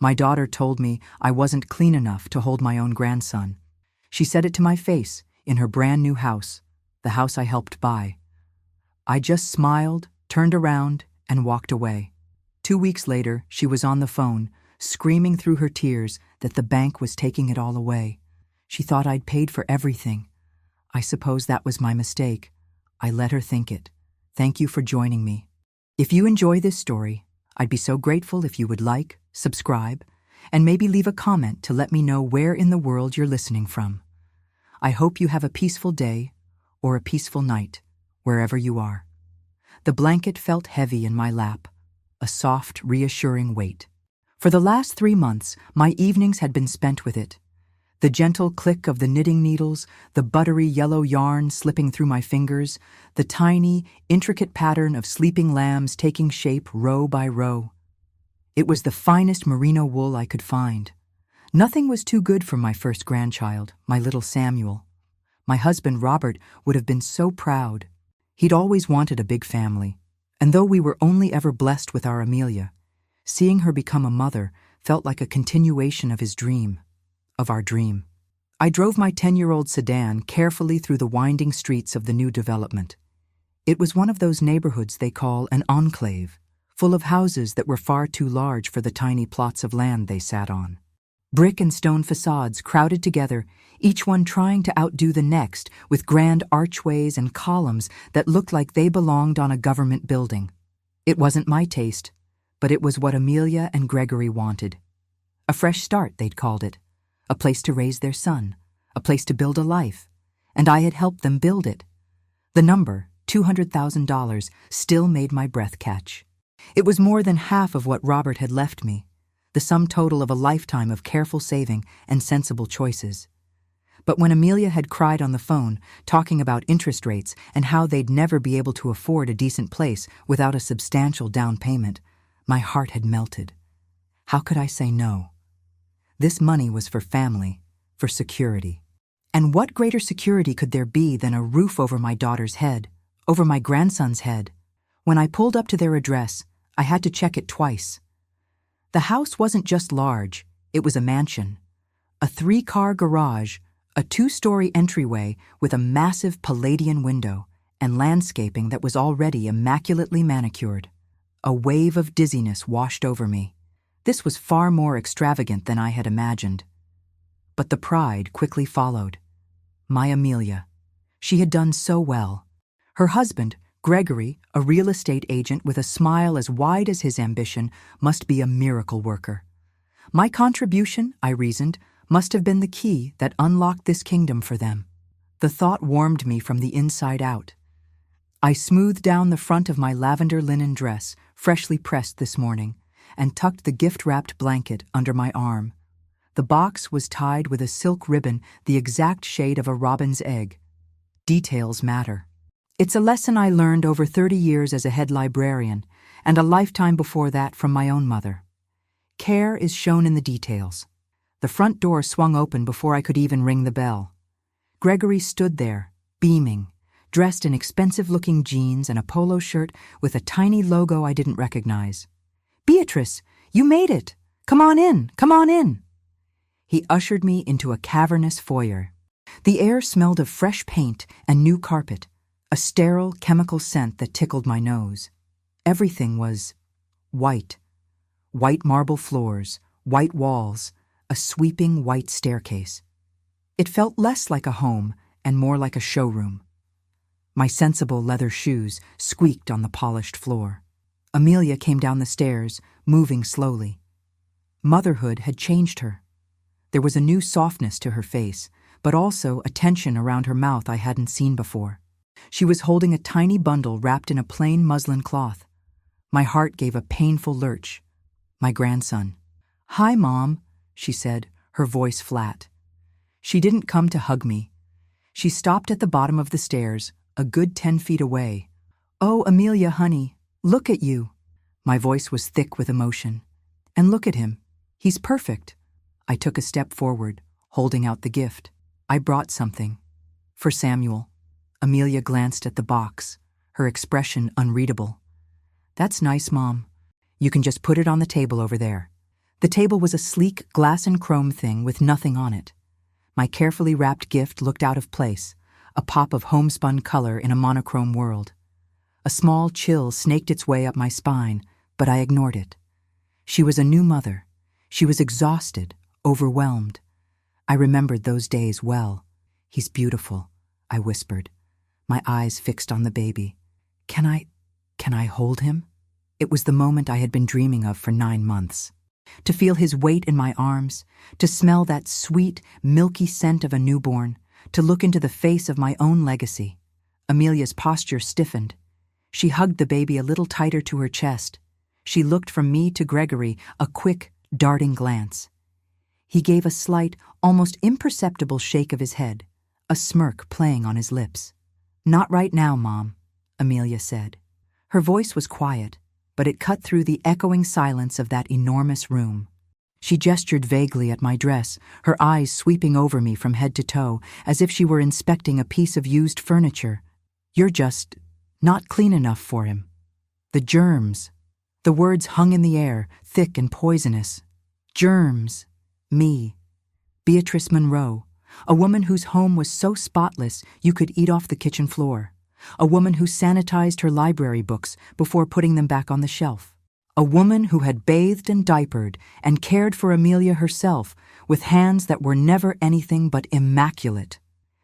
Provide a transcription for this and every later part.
My daughter told me I wasn't clean enough to hold my own grandson. She said it to my face in her brand new house, the house I helped buy. I just smiled, turned around, and walked away. 2 weeks later, she was on the phone, screaming through her tears that the bank was taking it all away. She thought I'd paid for everything. I suppose that was my mistake. I let her think it. Thank you for joining me. If you enjoy this story, I'd be so grateful if you would like, subscribe, and maybe leave a comment to let me know where in the world you're listening from. I hope you have a peaceful day or a peaceful night, wherever you are. The blanket felt heavy in my lap, a soft, reassuring weight. For the last 3 months, my evenings had been spent with it. The gentle click of the knitting needles, the buttery yellow yarn slipping through my fingers, the tiny, intricate pattern of sleeping lambs taking shape row by row. It was the finest merino wool I could find. Nothing was too good for my first grandchild, my little Samuel. My husband, Robert, would have been so proud. He'd always wanted a big family, and though we were only ever blessed with our Amelia, seeing her become a mother felt like a continuation of his dream. Of our dream. I drove my 10-year-old sedan carefully through the winding streets of the new development. It was one of those neighborhoods they call an enclave, full of houses that were far too large for the tiny plots of land they sat on. Brick and stone facades crowded together, each one trying to outdo the next with grand archways and columns that looked like they belonged on a government building. It wasn't my taste, but it was what Amelia and Gregory wanted. A fresh start, they'd called it. A place to raise their son, a place to build a life, and I had helped them build it. The number, $200,000, still made my breath catch. It was more than half of what Robert had left me, the sum total of a lifetime of careful saving and sensible choices. But when Amelia had cried on the phone, talking about interest rates and how they'd never be able to afford a decent place without a substantial down payment, my heart had melted. How could I say no? This money was for family, for security. And what greater security could there be than a roof over my daughter's head, over my grandson's head? When I pulled up to their address, I had to check it twice. The house wasn't just large, it was a mansion. A 3-car garage, a 2-story entryway with a massive Palladian window, and landscaping that was already immaculately manicured. A wave of dizziness washed over me. This was far more extravagant than I had imagined. But the pride quickly followed. My Amelia. She had done so well. Her husband, Gregory, a real estate agent with a smile as wide as his ambition, must be a miracle worker. My contribution, I reasoned, must have been the key that unlocked this kingdom for them. The thought warmed me from the inside out. I smoothed down the front of my lavender linen dress, freshly pressed this morning, and tucked the gift-wrapped blanket under my arm. The box was tied with a silk ribbon the exact shade of a robin's egg. Details matter. It's a lesson I learned over 30 years as a head librarian, and a lifetime before that from my own mother. Care is shown in the details. The front door swung open before I could even ring the bell. Gregory stood there, beaming, dressed in expensive-looking jeans and a polo shirt with a tiny logo I didn't recognize. "Beatrice, you made it! Come on in, come on in!" He ushered me into a cavernous foyer. The air smelled of fresh paint and new carpet, a sterile chemical scent that tickled my nose. Everything was white. White marble floors, white walls, a sweeping white staircase. It felt less like a home and more like a showroom. My sensible leather shoes squeaked on the polished floor. Amelia came down the stairs, moving slowly. Motherhood had changed her. There was a new softness to her face, but also a tension around her mouth I hadn't seen before. She was holding a tiny bundle wrapped in a plain muslin cloth. My heart gave a painful lurch. My grandson. "Hi, Mom," she said, her voice flat. She didn't come to hug me. She stopped at the bottom of the stairs, a good 10 feet away. "Oh, Amelia, honey, look at you." My voice was thick with emotion. "And look at him. He's perfect." I took a step forward, holding out the gift. I brought something. For Samuel. Amelia glanced at the box, her expression unreadable. "That's nice, Mom. You can just put it on the table over there." The table was a sleek glass and chrome thing with nothing on it. My carefully wrapped gift looked out of place, a pop of homespun color in a monochrome world. A small chill snaked its way up my spine, but I ignored it. She was a new mother. She was exhausted, overwhelmed. I remembered those days well. "He's beautiful," I whispered, my eyes fixed on the baby. Can I hold him?" It was the moment I had been dreaming of for 9 months. To feel his weight in my arms, to smell that sweet, milky scent of a newborn, to look into the face of my own legacy. Amelia's posture stiffened. She hugged the baby a little tighter to her chest. She looked from me to Gregory, a quick, darting glance. He gave a slight, almost imperceptible shake of his head, a smirk playing on his lips. "Not right now, Mom," Amelia said. Her voice was quiet, but it cut through the echoing silence of that enormous room. She gestured vaguely at my dress, her eyes sweeping over me from head to toe, as if she were inspecting a piece of used furniture. "You're just not clean enough for him. The germs." The words hung in the air, thick and poisonous. Germs. Me. Beatrice Monroe. A woman whose home was so spotless you could eat off the kitchen floor. A woman who sanitized her library books before putting them back on the shelf. A woman who had bathed and diapered and cared for Amelia herself with hands that were never anything but immaculate.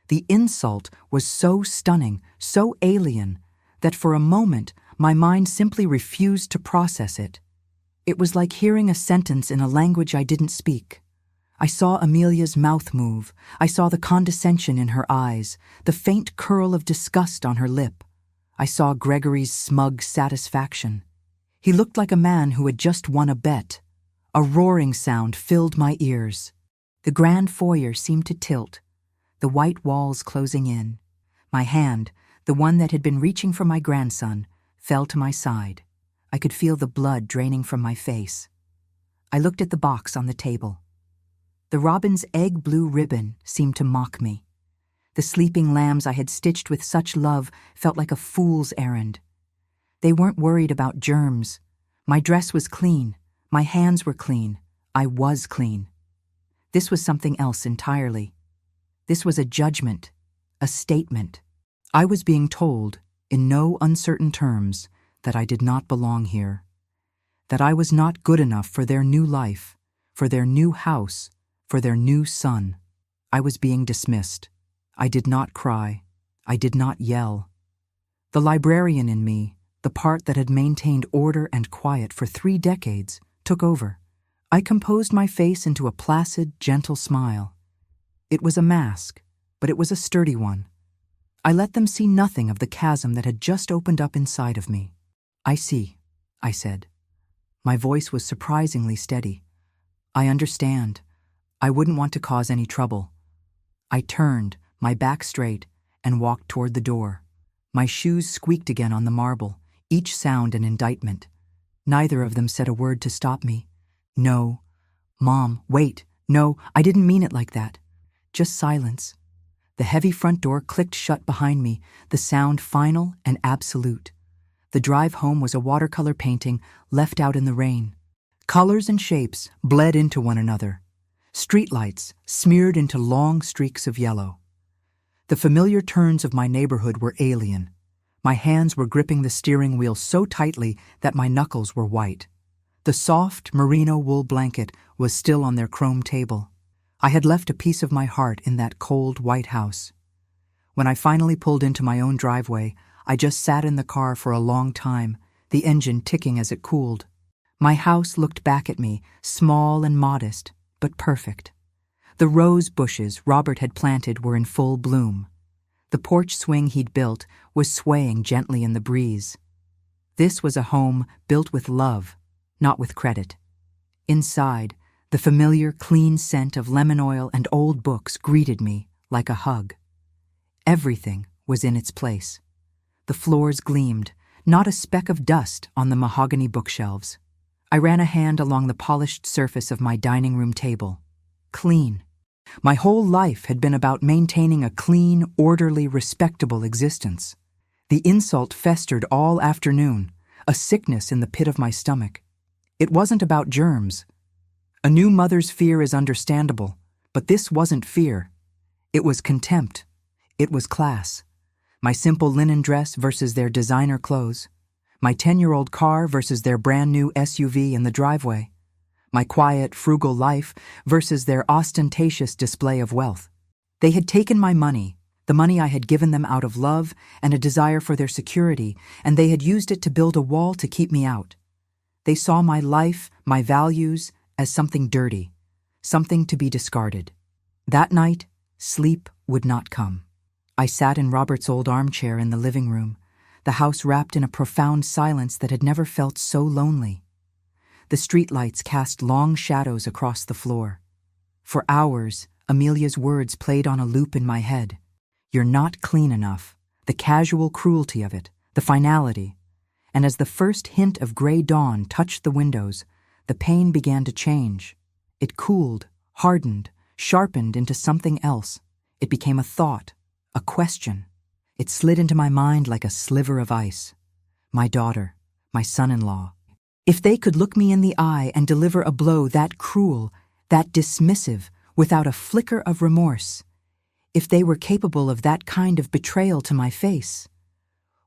The insult was so stunning, so alien, that for a moment my mind simply refused to process it. It was like hearing a sentence in a language I didn't speak. I saw Amelia's mouth move. I saw the condescension in her eyes, the faint curl of disgust on her lip. I saw Gregory's smug satisfaction. He looked like a man who had just won a bet. A roaring sound filled my ears. The grand foyer seemed to tilt, the white walls closing in. My hand, the one that had been reaching for my grandson, fell to my side. I could feel the blood draining from my face. I looked at the box on the table. The robin's egg-blue ribbon seemed to mock me. The sleeping lambs I had stitched with such love felt like a fool's errand. They weren't worried about germs. My dress was clean. My hands were clean. I was clean. This was something else entirely. This was a judgment, a statement. I was being told, in no uncertain terms, that I did not belong here. That I was not good enough for their new life, for their new house, for their new son. I was being dismissed. I did not cry. I did not yell. The librarian in me, the part that had maintained order and quiet for 3 decades, took over. I composed my face into a placid, gentle smile. It was a mask, but it was a sturdy one. I let them see nothing of the chasm that had just opened up inside of me. "I see," I said. My voice was surprisingly steady. "I understand. I wouldn't want to cause any trouble." I turned, my back straight, and walked toward the door. My shoes squeaked again on the marble, each sound an indictment. Neither of them said a word to stop me. "No. Mom, wait. No, I didn't mean it like that." Just silence. The heavy front door clicked shut behind me, the sound final and absolute. The drive home was a watercolor painting left out in the rain. Colors and shapes bled into one another. Streetlights smeared into long streaks of yellow. The familiar turns of my neighborhood were alien. My hands were gripping the steering wheel so tightly that my knuckles were white. The soft merino wool blanket was still on their chrome table. I had left a piece of my heart in that cold white house. When I finally pulled into my own driveway, I just sat in the car for a long time, the engine ticking as it cooled. My house looked back at me, small and modest, but perfect. The rose bushes Robert had planted were in full bloom. The porch swing he'd built was swaying gently in the breeze. This was a home built with love, not with credit. Inside, the familiar, clean scent of lemon oil and old books greeted me like a hug. Everything was in its place. The floors gleamed, not a speck of dust on the mahogany bookshelves. I ran a hand along the polished surface of my dining room table. Clean. My whole life had been about maintaining a clean, orderly, respectable existence. The insult festered all afternoon, a sickness in the pit of my stomach. It wasn't about germs. A new mother's fear is understandable, but this wasn't fear. It was contempt. It was class. My simple linen dress versus their designer clothes. My 10-year-old car versus their brand new SUV in the driveway. My quiet, frugal life versus their ostentatious display of wealth. They had taken my money, the money I had given them out of love and a desire for their security, and they had used it to build a wall to keep me out. They saw my life, my values, as something dirty, something to be discarded. That night, sleep would not come. I sat in Robert's old armchair in the living room, the house wrapped in a profound silence that had never felt so lonely. The streetlights cast long shadows across the floor. For hours, Amelia's words played on a loop in my head. You're not clean enough, the casual cruelty of it, the finality. And as the first hint of gray dawn touched the windows, the pain began to change. It cooled, hardened, sharpened into something else. It became a thought, a question. It slid into my mind like a sliver of ice. My daughter, my son-in-law. If they could look me in the eye and deliver a blow that cruel, that dismissive, without a flicker of remorse, if they were capable of that kind of betrayal to my face,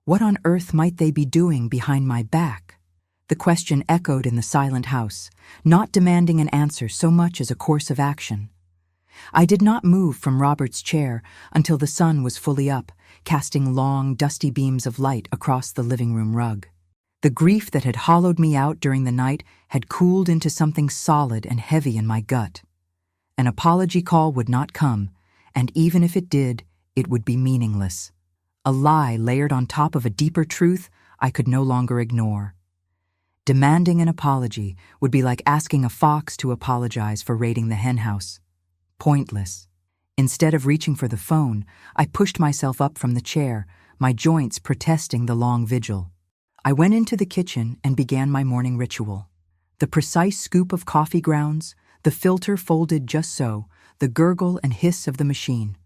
what on earth might they be doing behind my back? The question echoed in the silent house, not demanding an answer so much as a course of action. I did not move from Robert's chair until the sun was fully up, casting long, dusty beams of light across the living room rug. The grief that had hollowed me out during the night had cooled into something solid and heavy in my gut. An apology call would not come, and even if it did, it would be meaningless. A lie layered on top of a deeper truth I could no longer ignore. Demanding an apology would be like asking a fox to apologize for raiding the henhouse. Pointless. Instead of reaching for the phone, I pushed myself up from the chair, my joints protesting the long vigil. I went into the kitchen and began my morning ritual. The precise scoop of coffee grounds, the filter folded just so, the gurgle and hiss of the machine.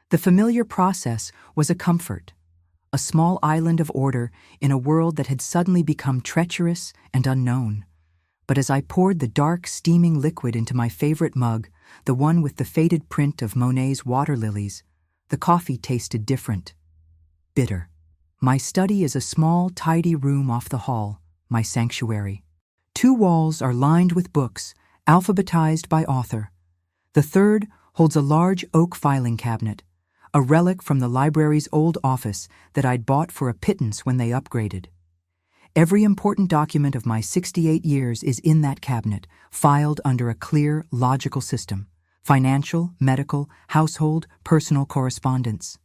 The familiar process was a comfort, a small island of order in a world that had suddenly become treacherous and unknown. But as I poured the dark, steaming liquid into my favorite mug, the one with the faded print of Monet's water lilies, the coffee tasted different. Bitter. My study is a small, tidy room off the hall, my sanctuary. 2 walls are lined with books, alphabetized by author. The third holds a large oak filing cabinet, a relic from the library's old office that I'd bought for a pittance when they upgraded. Every important document of my 68 years is in that cabinet, filed under a clear, logical system: financial, medical, household, personal correspondence.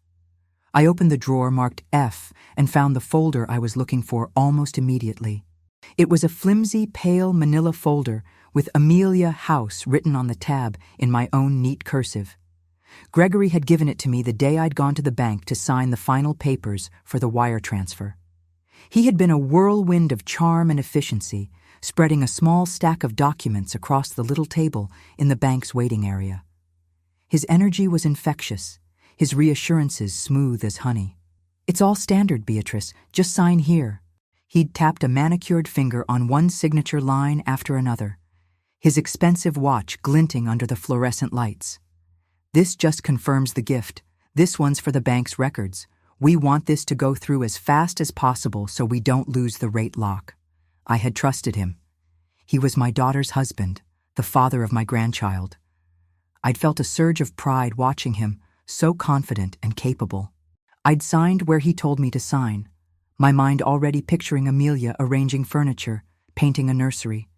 I opened the drawer marked F and found the folder I was looking for almost immediately. It was a flimsy, pale manila folder with Amelia House written on the tab in my own neat cursive. Gregory had given it to me the day I'd gone to the bank to sign the final papers for the wire transfer. He had been a whirlwind of charm and efficiency, spreading a small stack of documents across the little table in the bank's waiting area. His energy was infectious, his reassurances smooth as honey. "It's all standard, Beatrice. Just sign here." He'd tapped a manicured finger on one signature line after another, his expensive watch glinting under the fluorescent lights. "This just confirms the gift. This one's for the bank's records. We want this to go through as fast as possible so we don't lose the rate lock." I had trusted him. He was my daughter's husband, the father of my grandchild. I'd felt a surge of pride watching him, so confident and capable. I'd signed where he told me to sign, my mind already picturing Amelia arranging furniture, painting a nursery.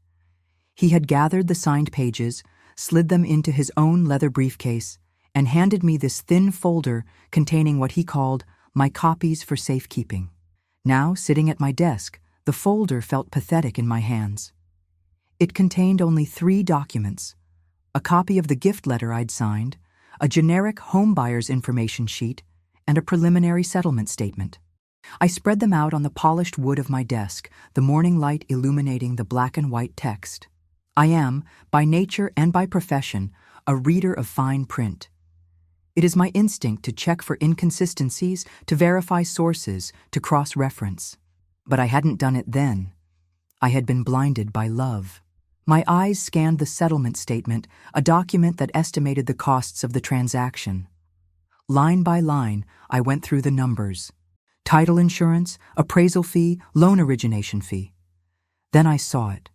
He had gathered the signed pages, slid them into his own leather briefcase, and handed me this thin folder containing what he called my copies for safekeeping. Now, sitting at my desk, the folder felt pathetic in my hands. It contained only 3 documents: a copy of the gift letter I'd signed, a generic homebuyer's information sheet, and a preliminary settlement statement. I spread them out on the polished wood of my desk, the morning light illuminating the black and white text. I am, by nature and by profession, a reader of fine print. It is my instinct to check for inconsistencies, to verify sources, to cross-reference. But I hadn't done it then. I had been blinded by love. My eyes scanned the settlement statement, a document that estimated the costs of the transaction. Line by line, I went through the numbers. Title insurance, appraisal fee, loan origination fee. Then I saw it.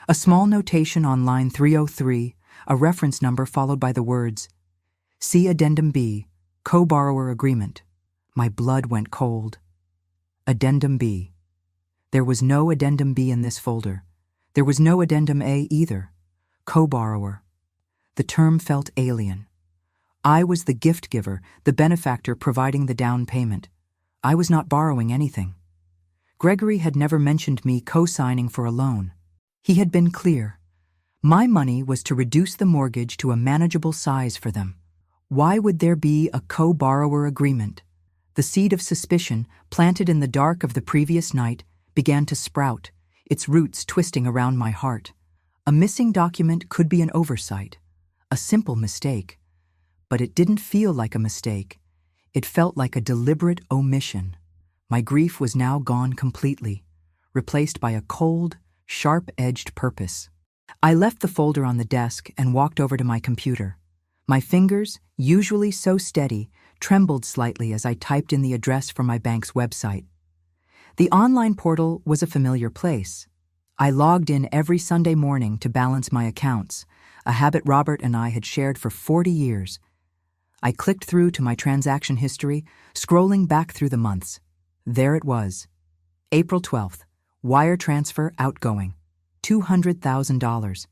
A small notation on line 303, a reference number followed by the words, See Addendum B, Co-Borrower Agreement. My blood went cold. Addendum B. There was no Addendum B in this folder. There was no Addendum A either. Co-borrower. The term felt alien. I was the gift giver, the benefactor providing the down payment. I was not borrowing anything. Gregory had never mentioned me co-signing for a loan. He had been clear. My money was to reduce the mortgage to a manageable size for them. Why would there be a co-borrower agreement? The seed of suspicion, planted in the dark of the previous night, began to sprout, its roots twisting around my heart. A missing document could be an oversight, a simple mistake. But it didn't feel like a mistake. It felt like a deliberate omission. My grief was now gone completely, replaced by a cold, sharp-edged purpose. I left the folder on the desk and walked over to my computer. My fingers, usually so steady, trembled slightly as I typed in the address for my bank's website. The online portal was a familiar place. I logged in every Sunday morning to balance my accounts, a habit Robert and I had shared for 40 years. I clicked through to my transaction history, scrolling back through the months. There it was. April 12th, wire transfer outgoing, $200,000.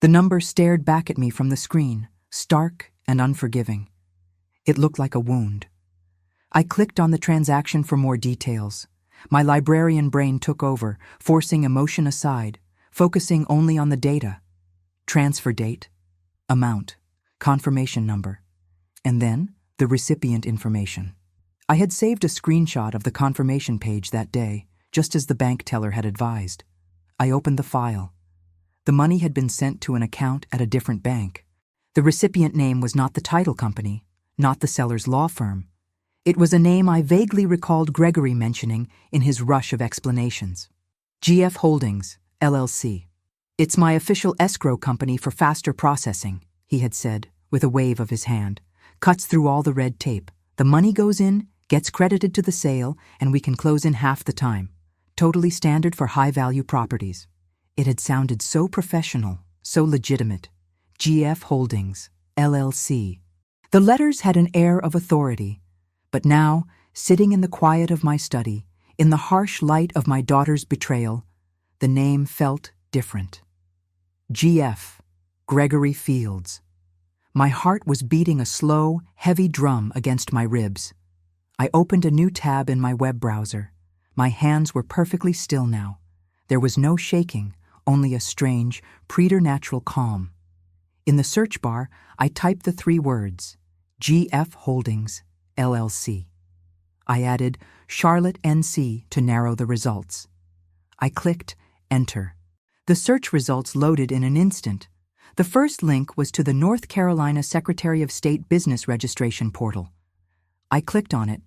The number stared back at me from the screen, stark and unforgiving. It looked like a wound. I clicked on the transaction for more details. My librarian brain took over, forcing emotion aside, focusing only on the data. Transfer date, amount, confirmation number, and then the recipient information. I had saved a screenshot of the confirmation page that day, just as the bank teller had advised. I opened the file. The money had been sent to an account at a different bank. The recipient name was not the title company, not the seller's law firm. It was a name I vaguely recalled Gregory mentioning in his rush of explanations. GF Holdings, LLC. It's my official escrow company for faster processing, he had said, with a wave of his hand. Cuts through all the red tape. The money goes in, gets credited to the sale, and we can close in half the time. Totally standard for high-value properties. It had sounded so professional, so legitimate. GF Holdings, LLC. The letters had an air of authority, but now, sitting in the quiet of my study, in the harsh light of my daughter's betrayal, the name felt different. GF, Gregory Fields. My heart was beating a slow, heavy drum against my ribs. I opened a new tab in my web browser. My hands were perfectly still now. There was no shaking, only a strange, preternatural calm. In the search bar, I typed the 3 words, GF Holdings, LLC. I added Charlotte, NC to narrow the results. I clicked Enter. The search results loaded in an instant. The first link was to the North Carolina Secretary of State Business Registration portal. I clicked on it,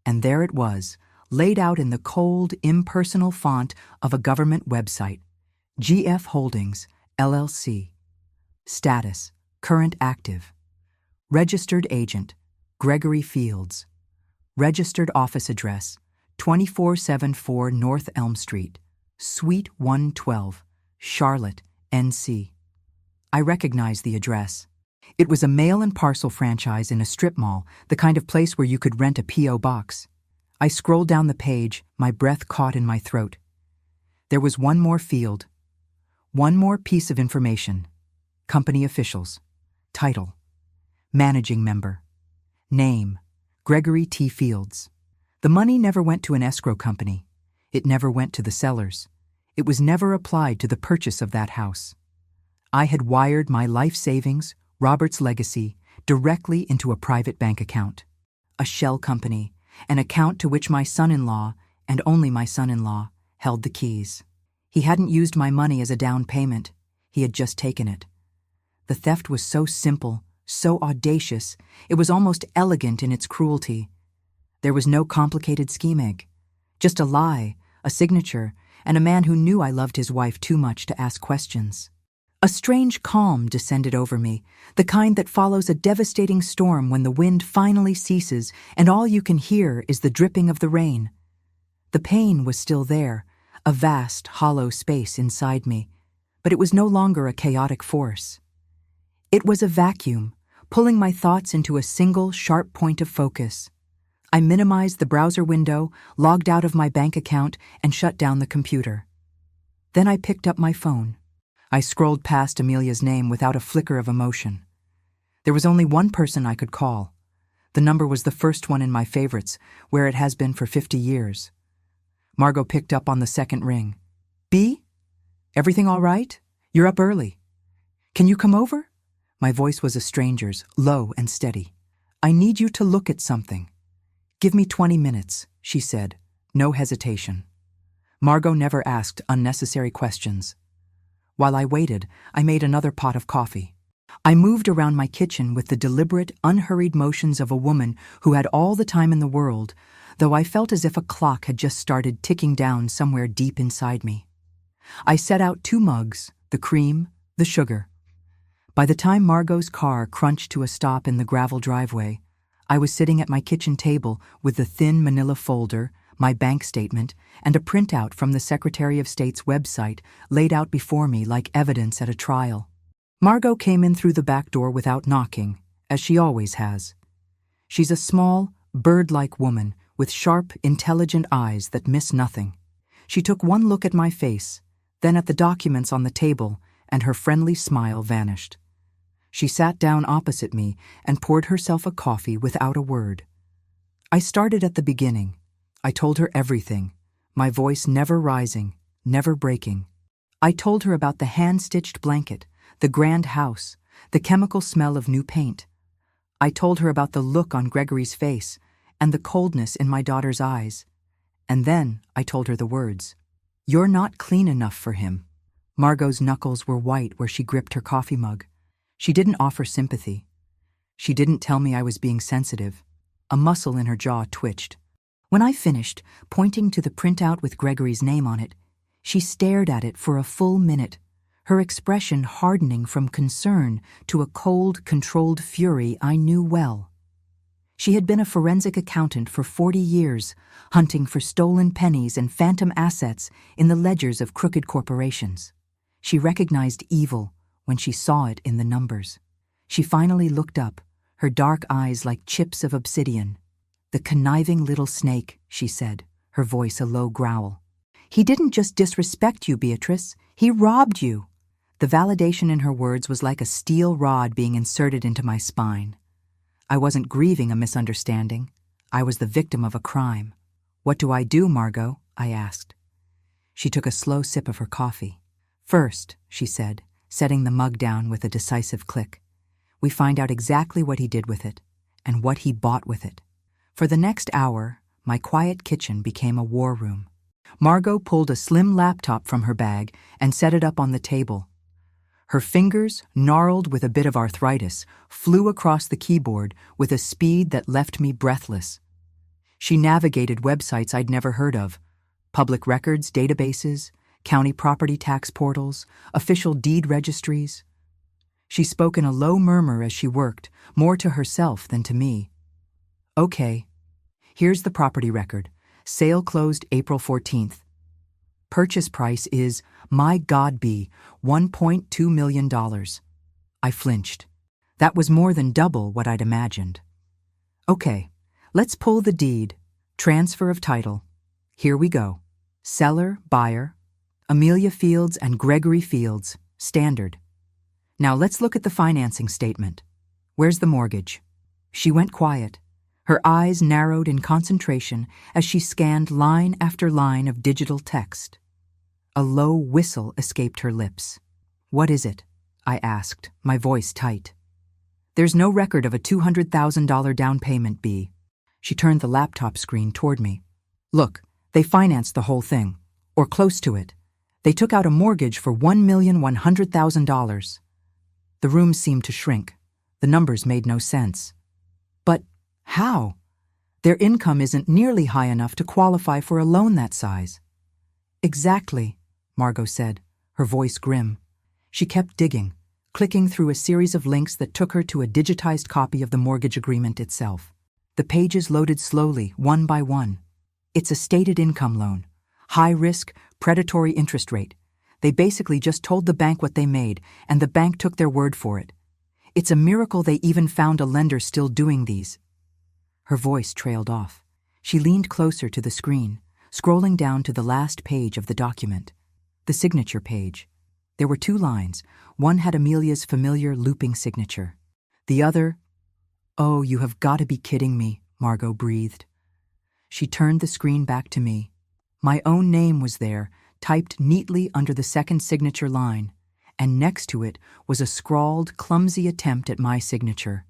and there it was, laid out in the cold, impersonal font of a government website. GF Holdings, LLC. Status, current active. Registered agent, Gregory Fields. Registered office address, 2474 North Elm Street, Suite 112, Charlotte, NC. I recognized the address. It was a mail and parcel franchise in a strip mall, the kind of place where you could rent a P.O. box. I scrolled down the page, my breath caught in my throat. There was one more field. One more piece of information. Company officials. Title. Managing member. Name. Gregory T. Fields. The money never went to an escrow company. It never went to the sellers. It was never applied to the purchase of that house. I had wired my life savings, Robert's legacy, directly into a private bank account. A shell company, an account to which my son-in-law, and only my son-in-law, held the keys. He hadn't used my money as a down payment. He had just taken it. The theft was so simple, so audacious, it was almost elegant in its cruelty. There was no complicated scheming, just a lie, a signature, and a man who knew I loved his wife too much to ask questions. A strange calm descended over me, the kind that follows a devastating storm when the wind finally ceases and all you can hear is the dripping of the rain. The pain was still there, a vast, hollow space inside me, but it was no longer a chaotic force. It was a vacuum, pulling my thoughts into a single, sharp point of focus. I minimized the browser window, logged out of my bank account, and shut down the computer. Then I picked up my phone. I scrolled past Amelia's name without a flicker of emotion. There was only one person I could call. The number was the first one in my favorites, where it has been for 50 years. Margot picked up on the second ring. "B? Everything all right? You're up early. Can you come over?" My voice was a stranger's, low and steady. "I need you to look at something." "Give me 20 minutes, she said, no hesitation. Margot never asked unnecessary questions. While I waited, I made another pot of coffee. I moved around my kitchen with the deliberate, unhurried motions of a woman who had all the time in the world, though I felt as if a clock had just started ticking down somewhere deep inside me. I set out 2 mugs, the cream, the sugar. By the time Margot's car crunched to a stop in the gravel driveway, I was sitting at my kitchen table with the thin manila folder, my bank statement, and a printout from the Secretary of State's website laid out before me like evidence at a trial. Margot came in through the back door without knocking, as she always has. She's a small, bird-like woman with sharp, intelligent eyes that miss nothing. She took one look at my face, then at the documents on the table, and her friendly smile vanished. She sat down opposite me and poured herself a coffee without a word. I started at the beginning. I told her everything, my voice never rising, never breaking. I told her about the hand-stitched blanket, the grand house, the chemical smell of new paint. I told her about the look on Gregory's face and the coldness in my daughter's eyes. And then I told her the words, "You're not clean enough for him." Margot's knuckles were white where she gripped her coffee mug. She didn't offer sympathy. She didn't tell me I was being sensitive. A muscle in her jaw twitched. When I finished, pointing to the printout with Gregory's name on it, she stared at it for a full minute, her expression hardening from concern to a cold, controlled fury I knew well. She had been a forensic accountant for 40 years, hunting for stolen pennies and phantom assets in the ledgers of crooked corporations. She recognized evil when she saw it in the numbers. She finally looked up, her dark eyes like chips of obsidian. "The conniving little snake," she said, her voice a low growl. "He didn't just disrespect you, Beatrice. He robbed you." The validation in her words was like a steel rod being inserted into my spine. I wasn't grieving a misunderstanding. I was the victim of a crime. "What do I do, Margot?" I asked. She took a slow sip of her coffee. "First," she said, setting the mug down with a decisive click, "we find out exactly what he did with it and what he bought with it." For the next hour, my quiet kitchen became a war room. Margot pulled a slim laptop from her bag and set it up on the table. Her fingers, gnarled with a bit of arthritis, flew across the keyboard with a speed that left me breathless. She navigated websites I'd never heard of, public records databases, county property tax portals, official deed registries. She spoke in a low murmur as she worked, more to herself than to me. "Okay, here's the property record. Sale closed April 14th. Purchase price is, my God, $1.2 million. I flinched. That was more than double what I'd imagined. "Okay, let's pull the deed. Transfer of title. Here we go. Seller, buyer, Amelia Fields and Gregory Fields, standard. Now let's look at the financing statement. Where's the mortgage?" She went quiet. Her eyes narrowed in concentration as she scanned line after line of digital text. A low whistle escaped her lips. "What is it?" I asked, my voice tight. "There's no record of a $200,000 down payment, B." She turned the laptop screen toward me. "Look, they financed the whole thing, or close to it. They took out a mortgage for $1,100,000. The room seemed to shrink. The numbers made no sense. "But how? Their income isn't nearly high enough to qualify for a loan that size." "Exactly," Margot said, her voice grim. She kept digging, clicking through a series of links that took her to a digitized copy of the mortgage agreement itself. The pages loaded slowly, one by one. It's a stated income loan. High risk, predatory interest rate. They basically just told the bank what they made, and the bank took their word for it. It's a miracle they even found a lender still doing these. Her voice trailed off. She leaned closer to the screen, scrolling down to the last page of the document. The signature page. There were 2 lines. One had Amelia's familiar looping signature. The other, "Oh, you have got to be kidding me," Margot breathed. She turned the screen back to me. My own name was there, typed neatly under the second signature line, and next to it was a scrawled, clumsy attempt at my signature.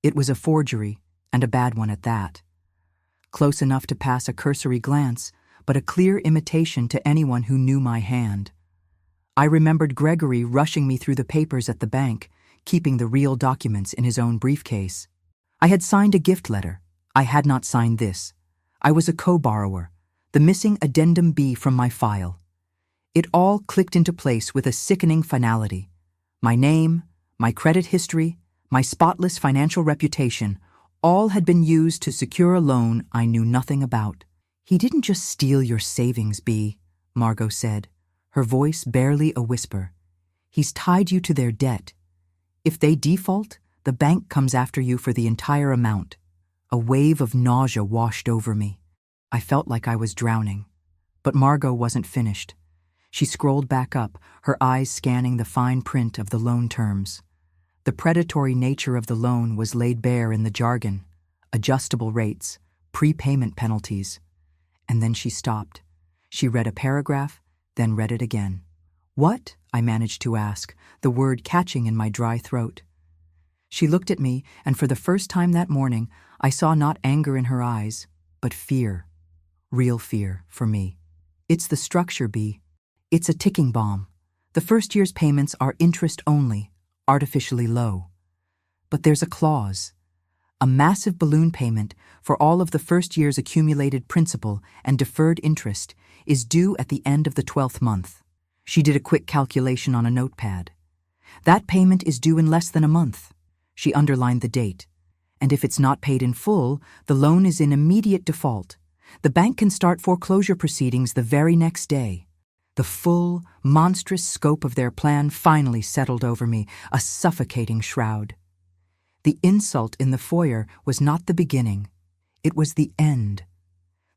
It was a forgery, and a bad one at that. Close enough to pass a cursory glance, but a clear imitation to anyone who knew my hand. I remembered Gregory rushing me through the papers at the bank, keeping the real documents in his own briefcase. I had signed a gift letter. I had not signed this. I was a co-borrower, the missing addendum B from my file. It all clicked into place with a sickening finality. My name, my credit history, my spotless financial reputation, all had been used to secure a loan I knew nothing about. "He didn't just steal your savings, B," Margot said, her voice barely a whisper. "He's tied you to their debt. If they default, the bank comes after you for the entire amount." A wave of nausea washed over me. I felt like I was drowning. But Margot wasn't finished. She scrolled back up, her eyes scanning the fine print of the loan terms. The predatory nature of the loan was laid bare in the jargon: adjustable rates, prepayment penalties. And then she stopped. She read a paragraph, then read it again. "What?" I managed to ask, the word catching in my dry throat. She looked at me, and for the first time that morning, I saw not anger in her eyes, but fear. Real fear, for me. "It's the structure, B. It's a ticking bomb. The first year's payments are interest only, artificially low. But there's a clause. A massive balloon payment for all of the first year's accumulated principal and deferred interest is due at the end of the 12th month." She did a quick calculation on a notepad. "That payment is due in less than a month." She underlined the date. "And if it's not paid in full, the loan is in immediate default. The bank can start foreclosure proceedings the very next day." The full, monstrous scope of their plan finally settled over me, a suffocating shroud. The insult in the foyer was not the beginning. It was the end.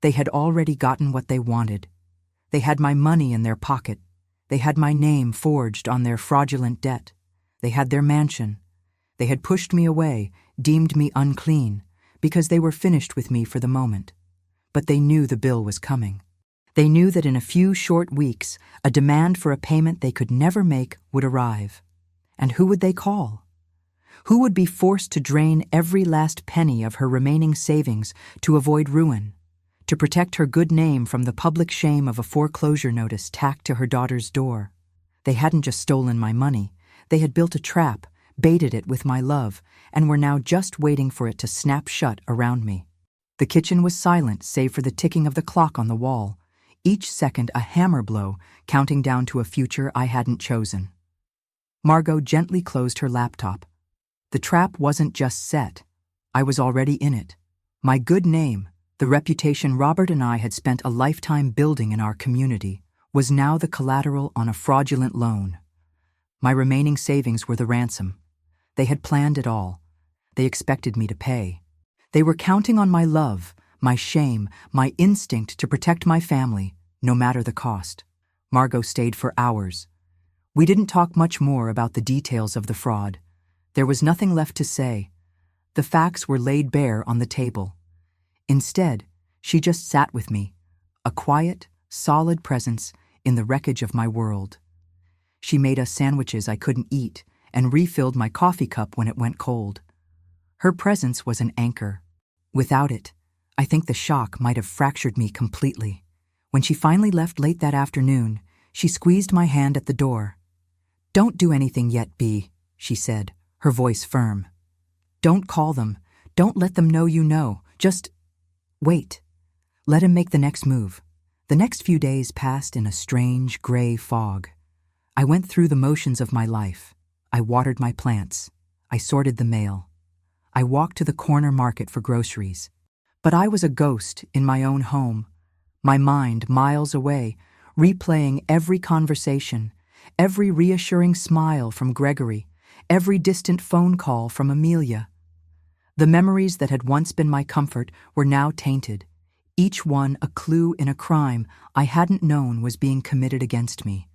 They had already gotten what they wanted. They had my money in their pocket. They had my name forged on their fraudulent debt. They had their mansion. They had pushed me away, deemed me unclean, because they were finished with me for the moment. But they knew the bill was coming. They knew that in a few short weeks, a demand for a payment they could never make would arrive. And who would they call? Who would be forced to drain every last penny of her remaining savings to avoid ruin, to protect her good name from the public shame of a foreclosure notice tacked to her daughter's door? They hadn't just stolen my money. They had built a trap, baited it with my love, and were now just waiting for it to snap shut around me. The kitchen was silent save for the ticking of the clock on the wall, each second a hammer blow, counting down to a future I hadn't chosen. Margot gently closed her laptop. The trap wasn't just set. I was already in it. My good name, the reputation Robert and I had spent a lifetime building in our community, was now the collateral on a fraudulent loan. My remaining savings were the ransom. They had planned it all. They expected me to pay. They were counting on my love, my shame, my instinct to protect my family, no matter the cost. Margot stayed for hours. We didn't talk much more about the details of the fraud. There was nothing left to say. The facts were laid bare on the table. Instead, she just sat with me, a quiet, solid presence in the wreckage of my world. She made us sandwiches I couldn't eat and refilled my coffee cup when it went cold. Her presence was an anchor. Without it, I think the shock might have fractured me completely. When she finally left late that afternoon, she squeezed my hand at the door. "Don't do anything yet, B," she said, her voice firm. "Don't call them. Don't let them know you know. Just wait. Let him make the next move." The next few days passed in a strange, gray fog. I went through the motions of my life. I watered my plants. I sorted the mail. I walked to the corner market for groceries. But I was a ghost in my own home, my mind miles away, replaying every conversation, every reassuring smile from Gregory, every distant phone call from Amelia. The memories that had once been my comfort were now tainted, each one a clue in a crime I hadn't known was being committed against me.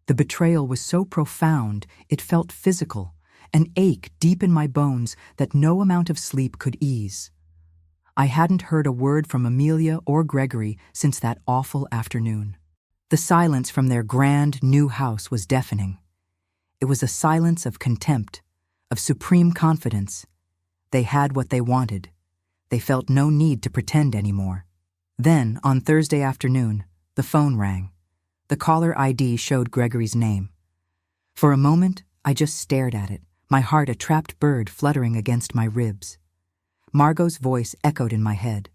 The betrayal was so profound it felt physical, an ache deep in my bones that no amount of sleep could ease. I hadn't heard a word from Amelia or Gregory since that awful afternoon. The silence from their grand new house was deafening. It was a silence of contempt, of supreme confidence. They had what they wanted. They felt no need to pretend anymore. Then, on Thursday afternoon, the phone rang. The caller ID showed Gregory's name. For a moment, I just stared at it, my heart a trapped bird fluttering against my ribs. Margot's voice echoed in my head.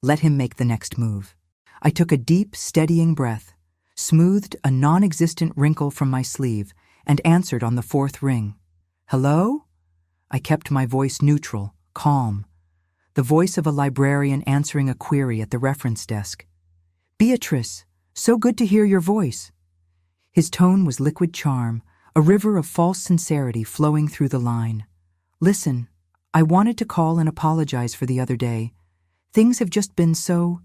Let him make the next move. I took a deep, steadying breath, smoothed a non-existent wrinkle from my sleeve, and answered on the fourth ring. Hello? I kept my voice neutral, calm. The voice of a librarian answering a query at the reference desk. Beatrice, so good to hear your voice. His tone was liquid charm, a river of false sincerity flowing through the line. Listen, I wanted to call and apologize for the other day. Things have just been so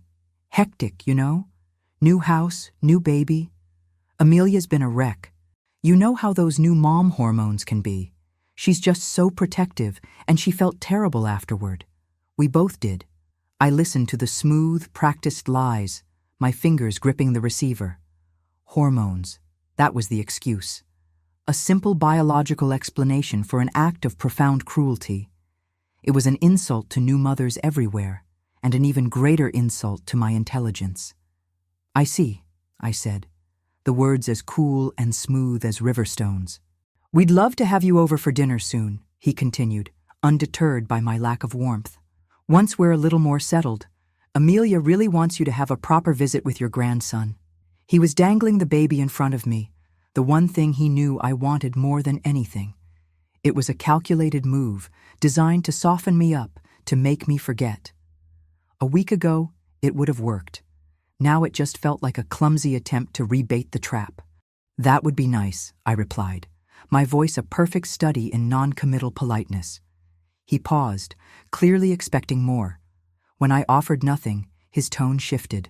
hectic, you know? New house, new baby. Amelia's been a wreck. You know how those new mom hormones can be. She's just so protective, and she felt terrible afterward. We both did. I listened to the smooth, practiced lies, my fingers gripping the receiver. Hormones. That was the excuse. A simple biological explanation for an act of profound cruelty. It was an insult to new mothers everywhere, and an even greater insult to my intelligence. I see, I said, the words as cool and smooth as river stones. We'd love to have you over for dinner soon, he continued, undeterred by my lack of warmth. Once we're a little more settled, Amelia really wants you to have a proper visit with your grandson. He was dangling the baby in front of me, the one thing he knew I wanted more than anything. It was a calculated move, designed to soften me up, to make me forget. A week ago, it would have worked. Now it just felt like a clumsy attempt to rebait the trap. That would be nice, I replied, my voice a perfect study in non-committal politeness. He paused, clearly expecting more. When I offered nothing, his tone shifted.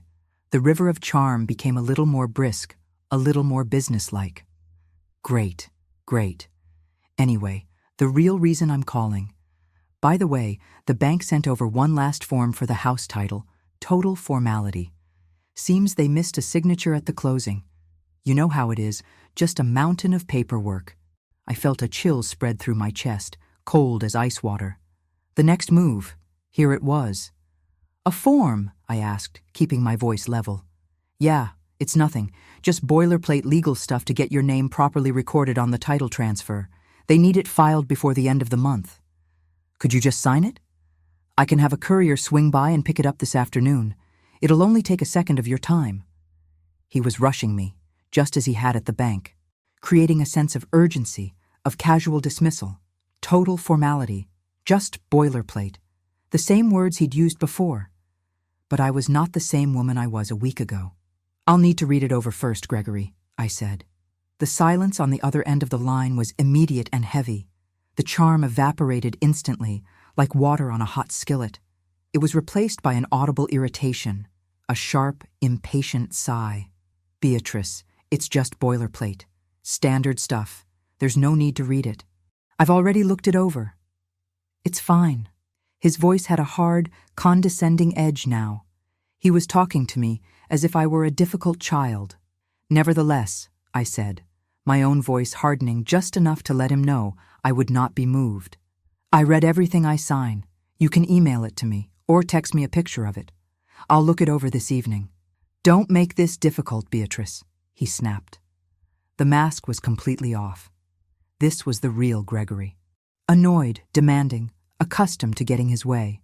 The river of charm became a little more brisk, a little more businesslike. Great, great. Anyway, the real reason I'm calling. By the way, the bank sent over one last form for the house title, total formality. Seems they missed a signature at the closing. You know how it is, just a mountain of paperwork. I felt a chill spread through my chest, cold as ice water. The next move, here it was. A form, I asked, keeping my voice level. Yeah, it's nothing, just boilerplate legal stuff to get your name properly recorded on the title transfer. They need it filed before the end of the month. Could you just sign it? I can have a courier swing by and pick it up this afternoon. It'll only take a second of your time. He was rushing me, just as he had at the bank, creating a sense of urgency, of casual dismissal, total formality, just boilerplate, the same words he'd used before. But I was not the same woman I was a week ago. I'll need to read it over first, Gregory, I said. The silence on the other end of the line was immediate and heavy. The charm evaporated instantly, like water on a hot skillet. It was replaced by an audible irritation, a sharp, impatient sigh. Beatrice, it's just boilerplate. Standard stuff. There's no need to read it. I've already looked it over. It's fine. His voice had a hard, condescending edge now. He was talking to me as if I were a difficult child. Nevertheless, I said, my own voice hardening just enough to let him know I would not be moved. I read everything I sign. You can email it to me, or text me a picture of it. I'll look it over this evening. Don't make this difficult, Beatrice, he snapped. The mask was completely off. This was the real Gregory. Annoyed, demanding, accustomed to getting his way.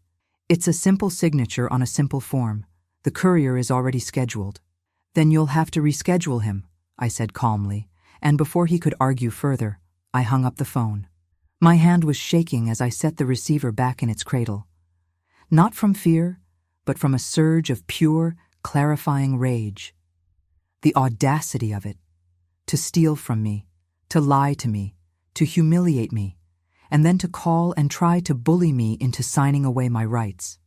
It's a simple signature on a simple form. The courier is already scheduled. Then you'll have to reschedule him, I said calmly, and before he could argue further, I hung up the phone. My hand was shaking as I set the receiver back in its cradle. Not from fear, but from a surge of pure, clarifying rage. The audacity of it. To steal from me, to lie to me, to humiliate me, and then to call and try to bully me into signing away my rights.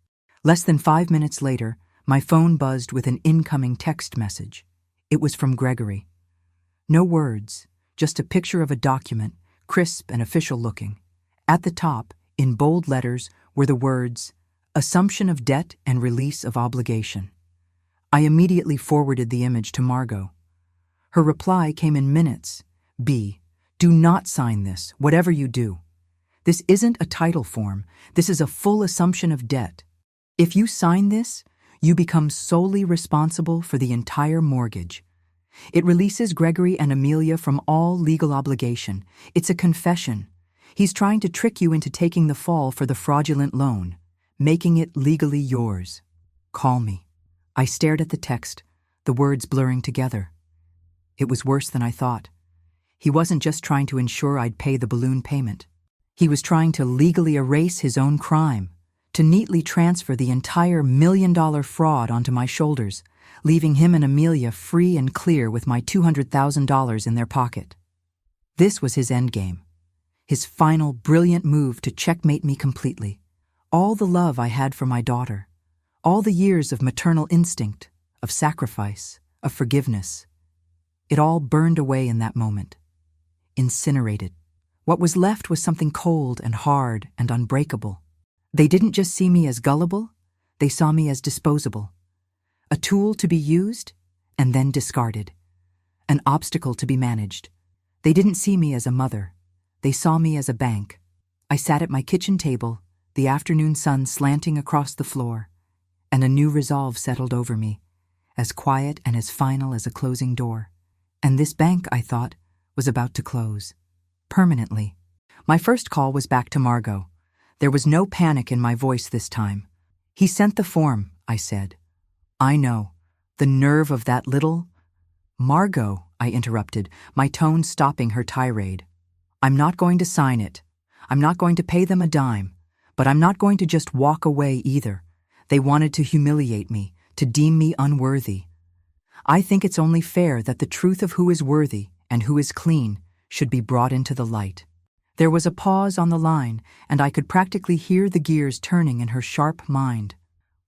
Less than 5 minutes later, my phone buzzed with an incoming text message. It was from Gregory. No words, just a picture of a document, crisp and official looking. At the top, in bold letters, were the words, "Assumption of debt and release of obligation." I immediately forwarded the image to Margot. Her reply came in minutes. "B. Do not sign this, whatever you do. This isn't a title form. This is a full assumption of debt. If you sign this, you become solely responsible for the entire mortgage. It releases Gregory and Amelia from all legal obligation. It's a confession. He's trying to trick you into taking the fall for the fraudulent loan, making it legally yours. Call me." I stared at the text, the words blurring together. It was worse than I thought. He wasn't just trying to ensure I'd pay the balloon payment. He was trying to legally erase his own crime, to neatly transfer the entire $1 million fraud onto my shoulders, leaving him and Amelia free and clear with my $200,000 in their pocket. This was his endgame, his final brilliant move to checkmate me completely. All the love I had for my daughter, all the years of maternal instinct, of sacrifice, of forgiveness, it all burned away in that moment. Incinerated. What was left was something cold and hard and unbreakable. They didn't just see me as gullible, they saw me as disposable. A tool to be used and then discarded. An obstacle to be managed. They didn't see me as a mother. They saw me as a bank. I sat at my kitchen table, the afternoon sun slanting across the floor, and a new resolve settled over me, as quiet and as final as a closing door. And this bank, I thought, was about to close. Permanently. My first call was back to Margot. There was no panic in my voice this time. "He sent the form," I said. "I know. The nerve of that little—" "Margot," I interrupted, my tone stopping her tirade. "I'm not going to sign it. I'm not going to pay them a dime. But I'm not going to just walk away either. They wanted to humiliate me, to deem me unworthy. I think it's only fair that the truth of who is worthy and who is clean should be brought into the light." There was a pause on the line, and I could practically hear the gears turning in her sharp mind.